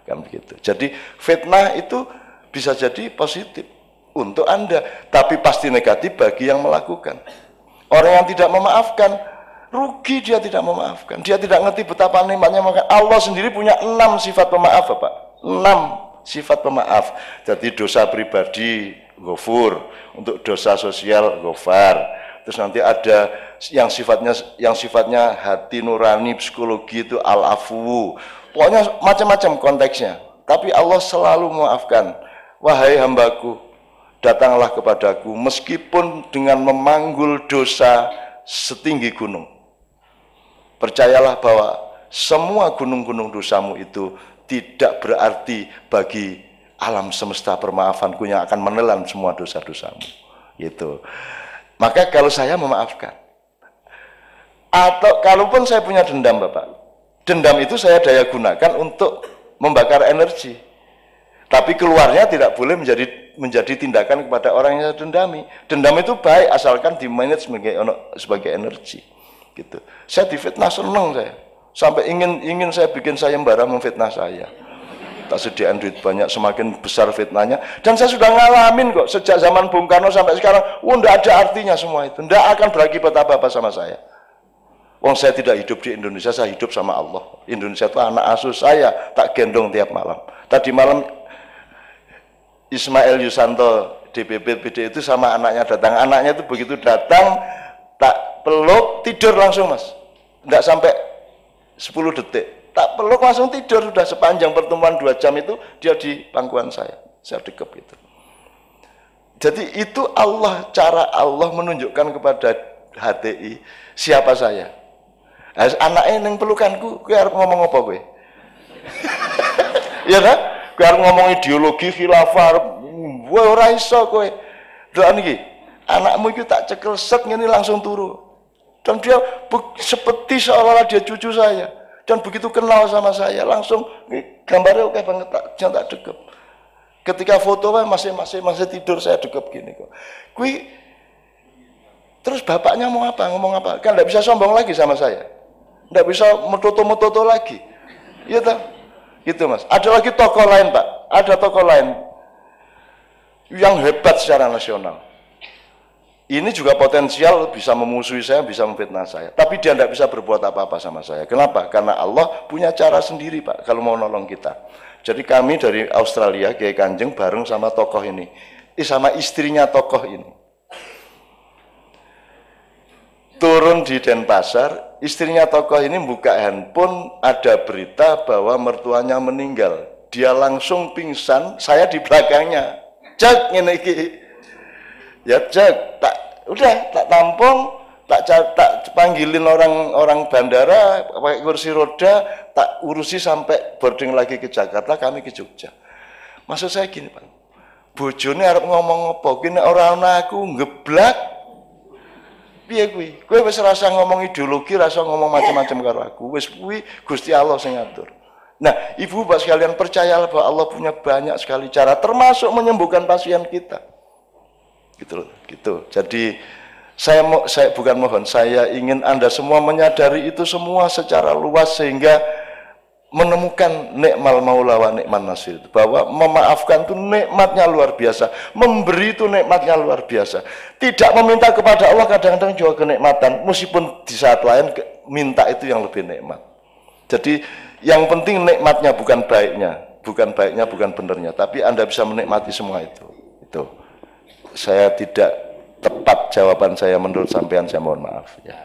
Kan begitu. Jadi fitnah itu bisa jadi positif untuk Anda, tapi pasti negatif bagi yang melakukan. Orang yang tidak memaafkan, rugi dia tidak memaafkan. Dia tidak ngerti betapa nikmatnya memaafkan. Allah sendiri punya 6 sifat pemaaf, Bapak. 6 sifat pemaaf. Jadi dosa pribadi, ghafur. Untuk dosa sosial, ghafar. Terus nanti ada yang sifatnya hati nurani, psikologi itu al-afu. Pokoknya macam-macam konteksnya. Tapi Allah selalu memaafkan. Wahai hambaku, datanglah kepadaku meskipun dengan memanggul dosa setinggi gunung. Percayalah bahwa semua gunung-gunung dosamu itu tidak berarti bagi alam semesta permaafanku yang akan menelan semua dosa-dosamu. Gitu. Maka kalau saya memaafkan, atau kalaupun saya punya dendam Bapak, dendam itu saya daya gunakan untuk membakar energi. Tapi keluarnya tidak boleh menjadi tindakan kepada orang yang dendami. Dendam itu baik asalkan dimanage sebagai energi. Gitu. Saya difitnah seneng saya. Sampai ingin saya bikin sayembara memfitnah saya. Tak sediain duit banyak, semakin besar fitnahnya. Dan saya sudah ngalamin kok sejak zaman Bung Karno sampai sekarang. Enggak ada artinya semua itu. Enggak akan berakibat apa-apa sama saya. Wong saya tidak hidup di Indonesia, saya hidup sama Allah. Indonesia itu anak asuh saya, tak gendong tiap malam. Tadi malam Ismail Yusanto DPP PD itu sama anaknya datang. Anaknya itu begitu datang, tak peluk, tidur langsung Mas. Enggak sampai 10 detik. Tak peluk langsung tidur, sudah sepanjang pertemuan 2 jam itu dia di pangkuan saya dekep itu. Jadi itu Allah, cara Allah menunjukkan kepada HTI siapa saya. Anaknya yang pelukanku, gue harus ngomong apa gue? Iya kan? Gue harus ngomong ideologi khilafah, gue ora iso kowe. Doa niki, anakmu itu tak cekel set ngene langsung turu. Dan dia seperti seolah-olah dia cucu saya. Dan begitu kenal sama saya, langsung gambarnya oke banget, tak dekep. Ketika foto masih tidur saya dekep gini kok. Terus bapaknya mau apa? Ngomong apa? Kan enggak bisa sombong lagi sama saya. Enggak bisa metoto-metoto lagi. Iya toh? Gitu Mas. Ada lagi tokoh lain Pak. Ada tokoh lain yang hebat secara nasional. Ini juga potensial bisa memusuhi saya, bisa memfitnah saya. Tapi dia tidak bisa berbuat apa-apa sama saya. Kenapa? Karena Allah punya cara sendiri Pak kalau mau nolong kita. Jadi kami dari Australia, Kiai Kanjeng bareng sama tokoh ini. Sama istrinya tokoh ini. Turun di Denpasar, istrinya tokoh ini buka handphone, ada berita bahwa mertuanya meninggal. Dia langsung pingsan, saya di belakangnya. Cek ini. Ya cek, tak tampung, tak panggilin orang bandara pakai kursi roda, tak urusi sampai boarding lagi ke Jakarta, kami ke Jogja. Maksud saya gini, Pak, bojone arep ngomong apa, kene ora ana aku ngeblak. Piye kuwi? Kowe wis rasa ngomong ideologi, rasa ngomong macam-macam karo aku. Wis kuwi Gusti Allah sing ngatur. Nah, Ibu Bapak sekalian, percayalah bahwa Allah punya banyak sekali cara, termasuk menyembuhkan pasien kita. Gitu. Jadi saya bukan mohon, saya ingin Anda semua menyadari itu semua secara luas sehingga menemukan nikmal maula wa nikman nasir, bahwa memaafkan itu nikmatnya luar biasa, memberi itu nikmatnya luar biasa. Tidak meminta kepada Allah kadang-kadang juga kenikmatan, meskipun di saat lain minta itu yang lebih nikmat. Jadi yang penting nikmatnya, bukan baiknya, bukan benernya, tapi Anda bisa menikmati semua itu. Saya tidak tepat jawaban saya menurut sampean, saya mohon maaf ya.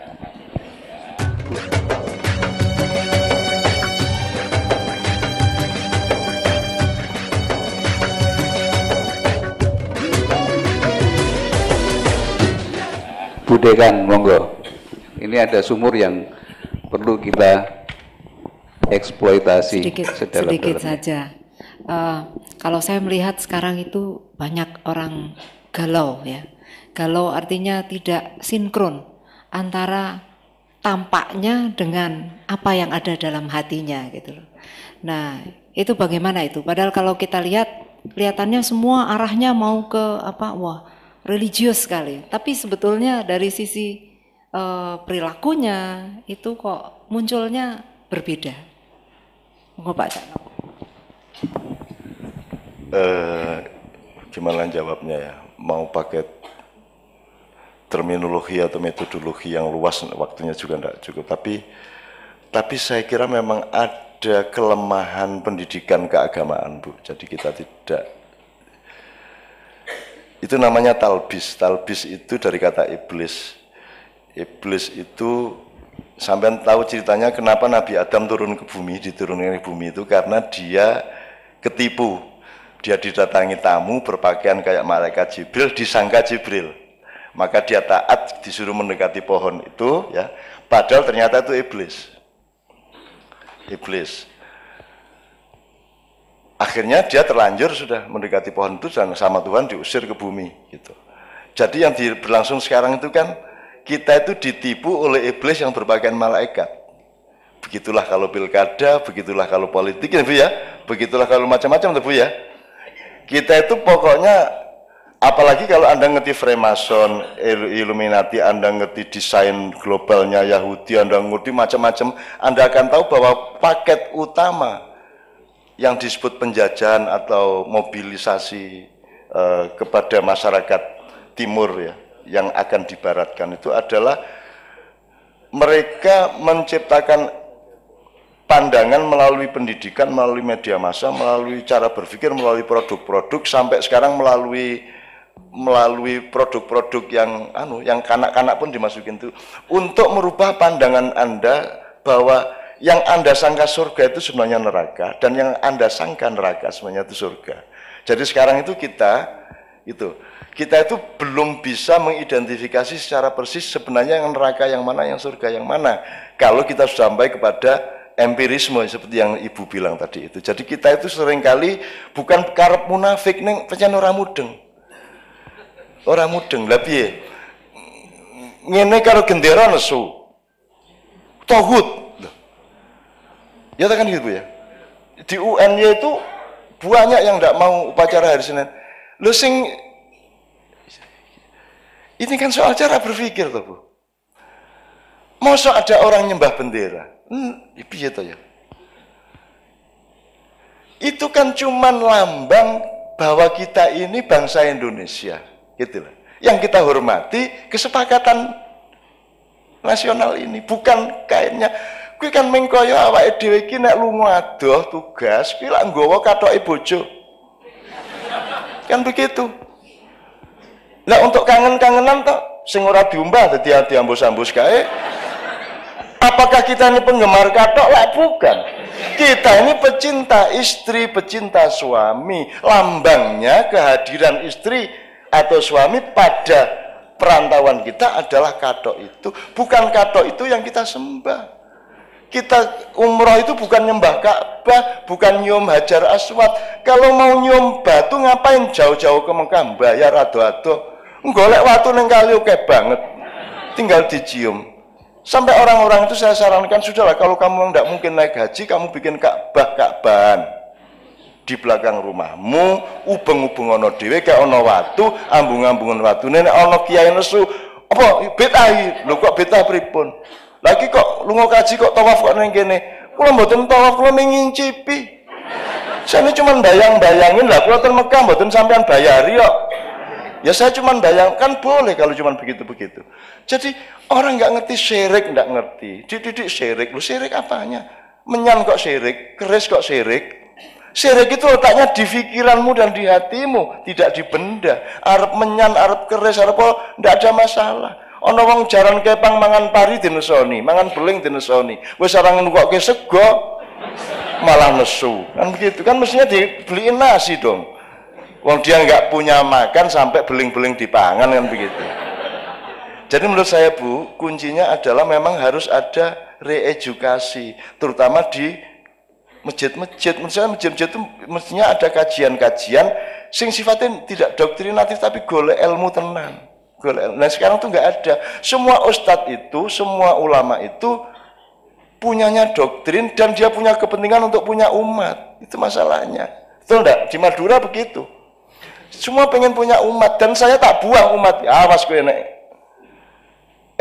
Budekan, monggo. Ini ada sumur yang perlu kita eksploitasi sedikit saja. Kalau saya melihat sekarang itu banyak orang galau ya. Galau artinya tidak sinkron antara tampaknya dengan apa yang ada dalam hatinya gitu loh. Nah, itu bagaimana itu? Padahal kalau kita lihat, kelihatannya semua arahnya mau ke wah, religius sekali. Tapi sebetulnya dari sisi perilakunya itu kok munculnya berbeda. Monggo Pak Cakno. Gimana jawabnya ya? Mau pakai terminologi atau metodologi yang luas, waktunya juga tidak cukup. Tapi saya kira memang ada kelemahan pendidikan keagamaan, Bu. Jadi kita tidak, itu namanya talbis. Talbis itu dari kata iblis. Iblis itu, sampean tahu ceritanya kenapa Nabi Adam diturunkan ke bumi itu karena dia ketipu. Dia didatangi tamu berpakaian kayak malaikat Jibril, disangka Jibril. Maka dia taat, disuruh mendekati pohon itu ya. Padahal ternyata itu iblis. Akhirnya dia terlanjur sudah mendekati pohon itu dan sama Tuhan diusir ke bumi gitu. Jadi yang berlangsung sekarang itu kan kita itu ditipu oleh iblis yang berpakaian malaikat. Begitulah kalau pilkada, begitulah kalau politik ya Bu ya. Begitulah kalau macam-macam Bu ya. Kita itu pokoknya, apalagi kalau Anda ngerti Freemason, Illuminati, Anda ngerti desain globalnya Yahudi, Anda ngerti macam-macam, Anda akan tahu bahwa paket utama yang disebut penjajahan atau mobilisasi kepada masyarakat timur ya, yang akan dibaratkan itu adalah mereka menciptakan pandangan melalui pendidikan, melalui media massa, melalui cara berpikir, melalui produk-produk, sampai sekarang melalui produk-produk yang kanak-kanak pun dimasukin itu untuk merubah pandangan Anda bahwa yang Anda sangka surga itu sebenarnya neraka, dan yang Anda sangka neraka sebenarnya itu surga. Jadi sekarang itu kita itu belum bisa mengidentifikasi secara persis sebenarnya yang neraka yang mana, yang surga yang mana. Kalau kita sudah sampai kepada empirisme seperti yang Ibu bilang tadi itu. Jadi kita itu seringkali bukan karep munafik neng pancen ora mudeng. Ora mudeng. Lah piye? Ngene karo gendera nesu. Tauhid. Ya kan gitu ya. Di UN-nya itu banyak yang tidak mau upacara hari Senin. Lho sing ini kan soal cara berpikir toh, Bu. Masa ada orang nyembah bendera? Piye to ya? Itu kan cuman lambang bahwa kita ini bangsa Indonesia, gitu loh. Yang kita hormati kesepakatan nasional ini, bukan kayaknya kuwi kan mengkoyo awake dhewe iki nek lunga adoh tugas, kuwi lak nggawa kathoke bojo. Kan begitu. Lah untuk kangen-kangenan toh sing ora diumbah dadi diambus-ambus kae. Apakah kita ini penggemar katok? Lah bukan. Kita ini pecinta istri, pecinta suami. Lambangnya kehadiran istri atau suami pada perantauan kita adalah kathok itu, bukan kathok itu yang kita sembah. Kita umroh itu bukan nyembah Ka'bah, bukan nyium Hajar Aswad. Kalau mau nyium batu ngapain jauh-jauh ke Mekah bayar ado-ado. Golek watu ning kali oke banget. Tinggal dicium. Sampai orang-orang itu saya sarankan, sudahlah kalau kamu tidak mungkin naik haji, kamu bikin Ka'bahan di belakang rumahmu, ubeng-ubeng ono dhewe kayak ono watu, ambung-ambungan watu. Nenek ono kiai nesu, apa bid'ah? Lho kok bid'ah pripun? Lagi kok lunga kaji kok tawaf kok ning kene. Kula mboten tawaf, kula ngincipi. Saya cuma bayang-bayangin lah, kula ten Mekah mboten sampean bayari kok. Ya saya cuma bayangkan boleh kalau cuma begitu-begitu. Jadi orang nggak ngerti syirik, nggak ngerti. Dididik syirik, lu syirik apanya? Menyan kok syirik, keris kok syirik. Syirik itu letaknya di pikiranmu dan di hatimu, tidak di benda. Arep menyan, arep keris, arep apa, ndak ada masalah. Ana wong jaran kepang mangan pari dinesoni, mangan beling dinesoni. Wis ora ngenukokke sego malah nesu. Kan begitu kan mestinya dibeliin nasi dong. Wong dia nggak punya makan sampai beling-beling dipangan kan begitu. Jadi menurut saya Bu, kuncinya adalah memang harus ada reedukasi, terutama di masjid-masjid. Misalnya masjid-masjid itu mestinya ada kajian-kajian sing sifatnya tidak doktrinatif tapi golek ilmu tenan. Nah sekarang tuh nggak ada. Semua ustadz itu, semua ulama itu punyanya doktrin dan dia punya kepentingan untuk punya umat. Itu masalahnya. Betul enggak? Di Madura begitu. Semua pengen punya umat dan saya tak buang umat. Awas kowe nek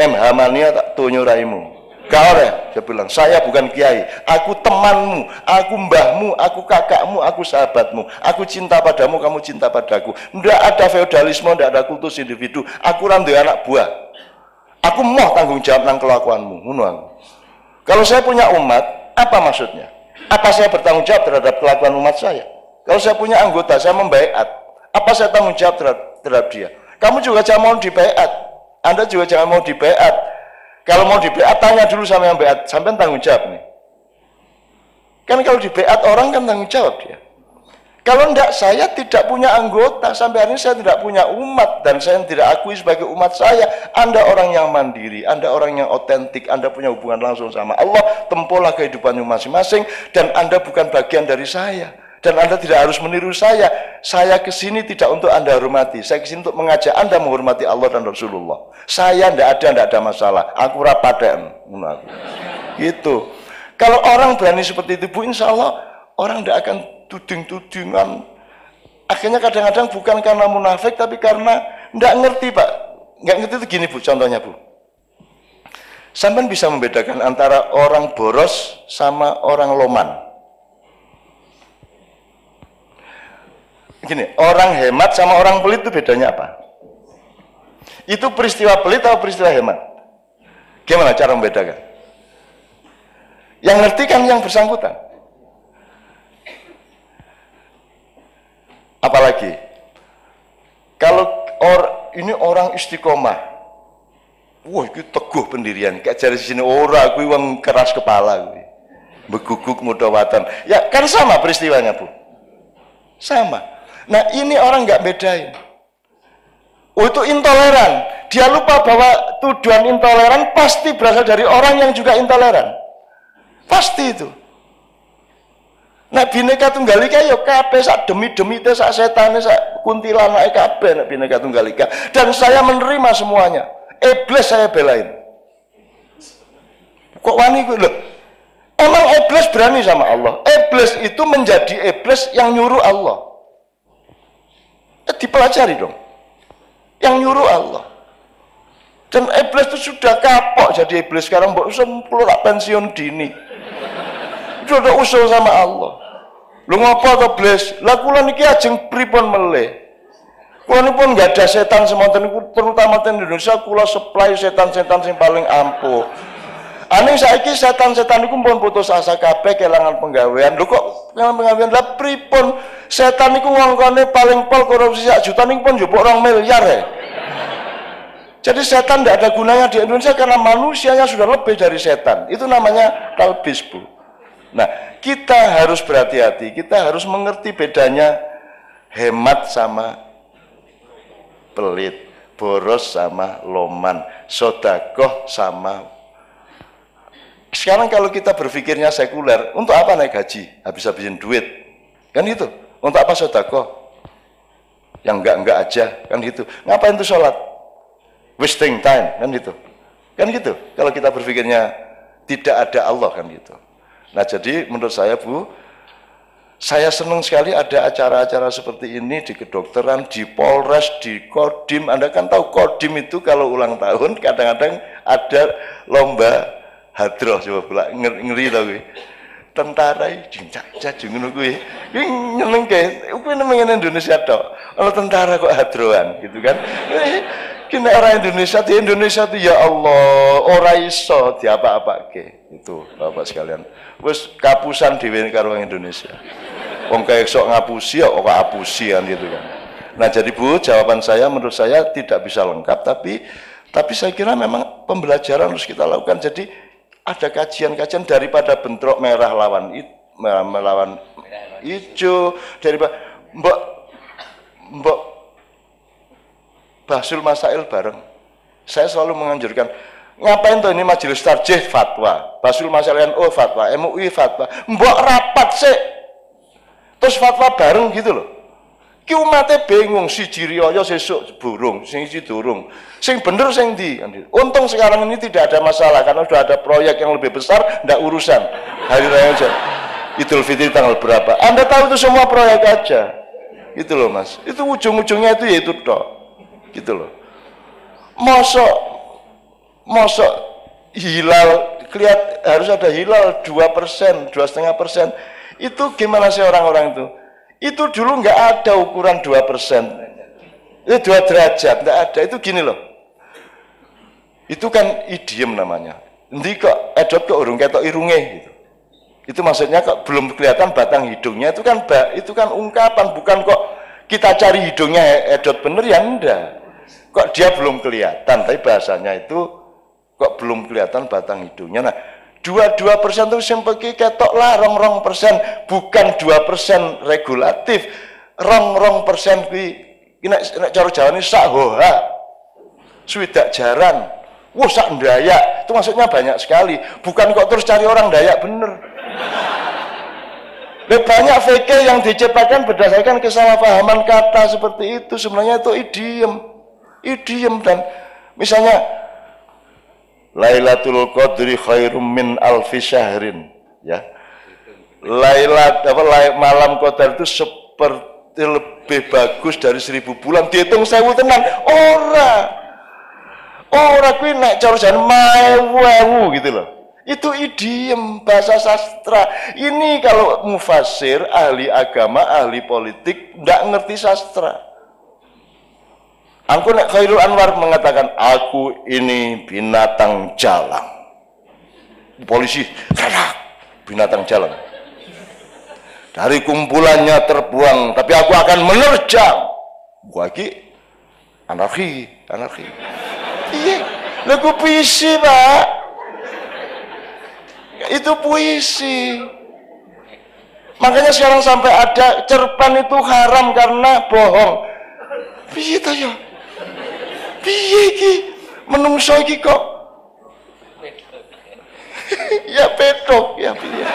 MH mania tak tunyu raimu. Gak oleh, dia bilang, saya bukan kiai, aku temanmu, aku mbahmu, aku kakakmu, aku sahabatmu, aku cinta padamu, kamu cinta padaku. Tidak ada feodalisme, tidak ada kultus individu, aku randu anak buah. Aku mau tanggung jawab nang kelakuanmu. Kalau saya punya umat, apa maksudnya? Apa saya bertanggung jawab terhadap kelakuan umat saya? Kalau saya punya anggota, saya membaiat, apa saya tanggung jawab terhadap dia? Kamu juga jangan mau dibaiat, Anda juga jangan mau dibaiat. Kalau mau di BA tanya dulu sama yang BA, sampai tanggung jawab nih. Kan kalau di BA orang kan tanggung jawab dia. Kalau enggak, saya tidak punya anggota, sampai hari ini saya tidak punya umat dan saya tidak akui sebagai umat saya. Anda orang yang mandiri, Anda orang yang otentik, Anda punya hubungan langsung sama Allah, tempuhlah kehidupanmu masing-masing dan Anda bukan bagian dari saya. Dan Anda tidak harus meniru saya. Saya kesini tidak untuk Anda hormati. Saya kesini untuk mengajak Anda menghormati Allah dan Rasulullah. Saya tidak ada masalah. Aku rapaten. Gitu. Kalau orang berani seperti itu, Bu, insya Allah orang tidak akan tuding-tudingan. Akhirnya kadang-kadang bukan karena munafik, tapi karena tidak ngerti, Pak. Nggak ngerti itu gini, Bu, contohnya, Bu. Sampai bisa membedakan antara orang boros sama orang loman. Gini, orang hemat sama orang pelit itu bedanya apa? Itu peristiwa pelit atau peristiwa hemat? Gimana cara membedakan? Yang ngerti kan yang bersangkutan. Apalagi kalau ini orang istiqomah, wah itu teguh pendirian. Kayak dari sini orang, aku yang keras kepala, beguguk mudawatan. Ya kan sama peristiwanya, Bu. Sama. Nah ini orang nggak bedain. Oh itu intoleran. Dia lupa bahwa tuduhan intoleran pasti berasal dari orang yang juga intoleran. Pasti itu. Nah Bhinneka Tunggal Ika ya kabeh sak demi-demi teh sak setane sak kuntilanake kabeh nek Bhinneka Tunggal Ika dan saya menerima semuanya. Iblis saya belain. Kok wani kuwi lho? Emang iblis berani sama Allah. Iblis itu menjadi iblis yang nyuruh Allah. Dipelajari dong. Yang nyuruh Allah. Dan iblis itu sudah kapok jadi iblis. Sekarang mbok sempul tak pensiun dini. Itu udah usul sama Allah. Lu ngapa to iblis? Lah kula niki ajeng pripun melih. Kula nipun enggak ada setan semonten niku terutama di Indonesia kula supply setan-setan sing paling ampuh. Aneh saiki setan-setan niku pun putus asa kabeh kelangan penggawean. Lho kok kelangan penggawean? Lah pripun? Setan niku ngongkone paling pol korupsi sak juta niku pun njupuk 2 miliar ya. Jadi setan tidak ada gunanya di Indonesia karena manusianya sudah lebih dari setan. Itu namanya talbis, Bu. Nah, kita harus berhati-hati. Kita harus mengerti bedanya hemat sama pelit. boros sama loman, sodakoh sama. Sekarang kalau kita berpikirnya sekuler, untuk apa naik haji? Habis-habisin duit, kan gitu. Untuk apa sodakoh? Yang enggak aja, kan gitu. Ngapain tuh sholat? Wasting time, kan gitu. Kan gitu. Kalau kita berpikirnya tidak ada Allah, kan gitu. Nah jadi menurut saya Bu, saya senang sekali ada acara-acara seperti ini di kedokteran, di Polres, di Kodim. Anda kan tahu Kodim itu kalau ulang tahun kadang-kadang ada lomba hadroh, coba pula ngeri tau gue. Tentara jing ngono kuwi. Kuwi nyenengke, kuwi nang Indonesia tok. Kalau tentara kok hadroan gitu kan. Kini orang Indonesia di Indonesia tuh ya Allah, ora iso diapa-apake. Itu Bapak sekalian. Wis kapusan dhewe karo wong Indonesia. Wong kayak sok ngapusi ya kok apusi kan gitu kan. Nah, jadi Bu, jawaban saya menurut saya tidak bisa lengkap tapi saya kira memang pembelajaran harus kita lakukan. Jadi ada kajian-kajian daripada bentrok merah lawan melawan hijau, daripada mbok Basul Masail bareng. Saya selalu menganjurkan, ngapain tuh ini majelis tarjih fatwa, Basul Masail NU fatwa, MUI fatwa, mbok rapat sih, terus fatwa bareng gitu loh. Ki umatnya bingung, si Jirioyo sesuk burung, sing durung, sing bener sing di. Untung sekarang ini tidak ada masalah karena sudah ada proyek yang lebih besar, ndak urusan hari raya aja. Idul Fitri tanggal berapa? Anda tahu itu semua proyek aja, gitu loh Mas. Itu ujung-ujungnya itu ya itu toh. Gitu loh. Mosok hilal harus ada hilal 2%, 2,5%. Itu gimana sih orang-orang itu? Itu dulu nggak ada ukuran 2%. Itu 2 derajat, nggak ada. Itu gini loh. Itu kan idiom namanya. Nanti kok edot kok urung ketok irunge gitu. Itu maksudnya kok belum kelihatan batang hidungnya, itu kan ungkapan, bukan kok kita cari hidungnya edot bener ya enggak. Kok dia belum kelihatan, tapi bahasanya itu kok belum kelihatan batang hidungnya. Nah, 2% itu sempeki ketok lah, 2%, bukan 2% regulatif. 2% kuwi nek cara Jawa ini sak hoha. Swidak jaran. Wah, sak Dayak. Itu maksudnya banyak sekali. Bukan kok terus cari orang Dayak bener. Banyak fikih yang diciptakan berdasarkan kesalahpahaman kata seperti itu. Sebenarnya itu idiom dan misalnya Lailatul Qadri khairum min alfi syahrin, ya. Malam Qadar itu seperti lebih bagus dari 1000 bulan. Dihitung 1000 tenan. Ora kuwi nek cara jan maewu gitu loh. Itu idiom bahasa sastra. Ini kalau mufasir, ahli agama, ahli politik ndak ngerti sastra. Aku nek Khairul Anwar mengatakan aku ini binatang jalang. Polisi, binatang jalang. Dari kumpulannya terbuang, tapi aku akan menerjang. Gua iki anarki. Iya, lagu puisi Pak. Itu puisi. Makanya sekarang sampai ada cerpen itu haram karena bohong. Piye ta ya? Piye iki? Menungso iki kok ya pedok ya piye.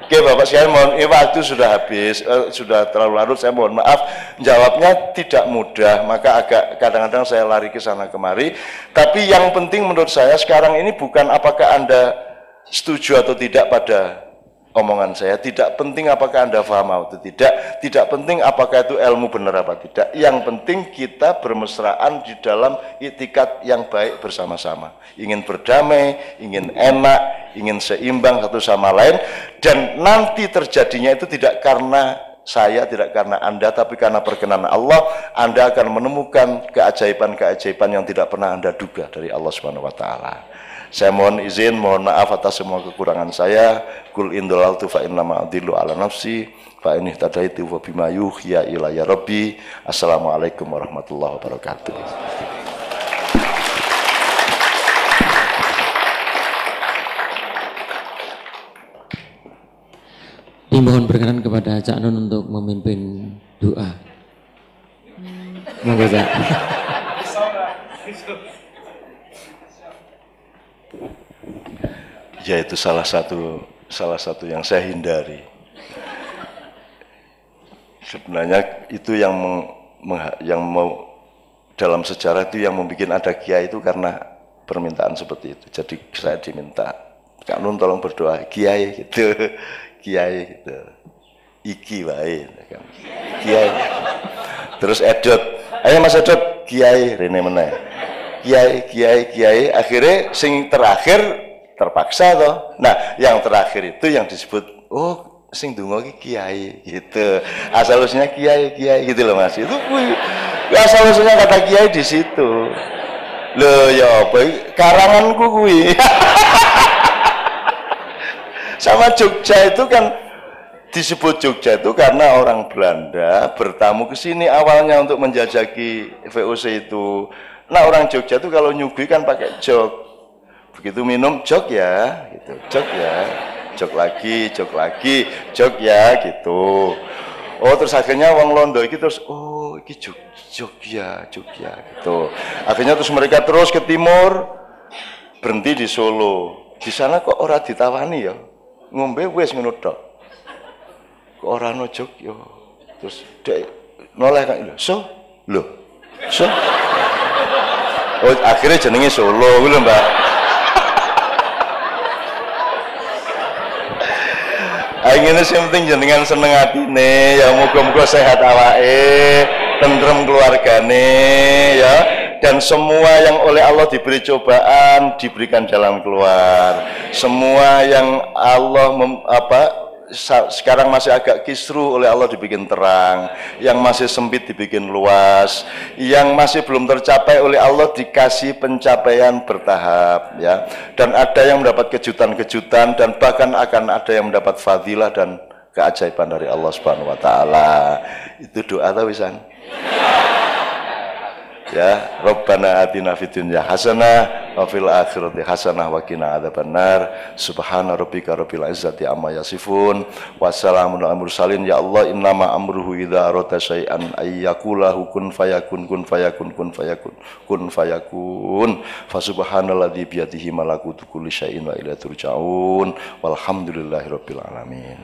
Oke Bapak sekalian, mohon waktu sudah habis, sudah terlalu larut, saya mohon maaf jawabnya tidak mudah, maka agak kadang-kadang saya lari ke sana kemari. Tapi yang penting menurut saya sekarang ini bukan apakah Anda setuju atau tidak pada omongan saya, tidak penting apakah Anda paham atau tidak penting apakah itu ilmu benar apa tidak, yang penting kita bermesraan di dalam itikad yang baik bersama-sama, ingin berdamai, ingin enak, ingin seimbang satu sama lain, dan nanti terjadinya itu tidak karena saya, tidak karena Anda, tapi karena perkenan Allah, Anda akan menemukan keajaiban-keajaiban yang tidak pernah Anda duga dari Allah Subhanahu wa taala. Saya mohon izin, mohon maaf atas semua kekurangan saya. Kul indhalaltu fa innama adillu ala nafsi fa in ihtadaitu fa bima yuhya ilayya rabbi. Assalamualaikum warahmatullahi wabarakatuh. Dimohon berkenan kepada Cak Nun untuk memimpin doa. Monggo Cak. Ya itu salah satu yang saya hindari. Sebenarnya itu yang mau dalam sejarah itu yang membuat ada kiai itu karena permintaan seperti itu. Jadi saya diminta, Kak Nun tolong berdoa kiai gitu, kiai gitu, iki wae, kan. Kiai. Terus Edot, ayo Mas Edot, kiai Rene meneh. Kiai, akhirnya sing terakhir terpaksa toh. Nah, yang terakhir itu yang disebut sing donga iki kiai gitu. Asal usulnya kiai gitu loh Mas. Itu asal usulnya kata kiai di situ. Loh ya apa karanganku kuwi. Sama Jogja itu kan disebut Jogja itu karena orang Belanda bertamu ke sini awalnya untuk menjajaki VOC itu. Nah, orang Jogja itu kalau nyugui kan pakai jog. Begitu minum jog ya gitu, jog ya, jog lagi, jog ya gitu. Terus akhirnya wong Londo iki terus iki Jogja gitu. Akhirnya terus mereka terus ke timur, berhenti di Solo. Di sana kok ora ditawani ya, ngombe wis ngono tok. Kok ora ono Jogja. Terus dek noleh kan so. Akhirnya jenenge Solo kuwi lho, Mbak. Akhirnya sing penting jenengan seneng atine, ya muga-muga sehat awake, tentrem keluargane ya, dan semua yang oleh Allah diberi cobaan diberikan jalan keluar. Semua yang Allah sekarang masih agak kisruh oleh Allah dibikin terang, yang masih sempit dibikin luas, yang masih belum tercapai oleh Allah dikasih pencapaian bertahap ya. Dan ada yang mendapat kejutan-kejutan dan bahkan akan ada yang mendapat fadilah dan keajaiban dari Allah Subhanahu wa taala. Itu doa ta wisan? Ya, Rabbana atina fid dunya hasanah wa fil akhirati hasanah wa qina adzabannar. Subhana rabbika rabbil izzati amma yasifun wa salamun alal mursalin. Ya Allah, innama amruhu idza arada syai'an ayyaqulahu kun fayakun kun fayakun kun fayakun kun fayakun. Fa subhanalladzi bi yadihi malakutu kulli syai'in wa ilaihi turja'un. Walhamdulillahirabbil alamin.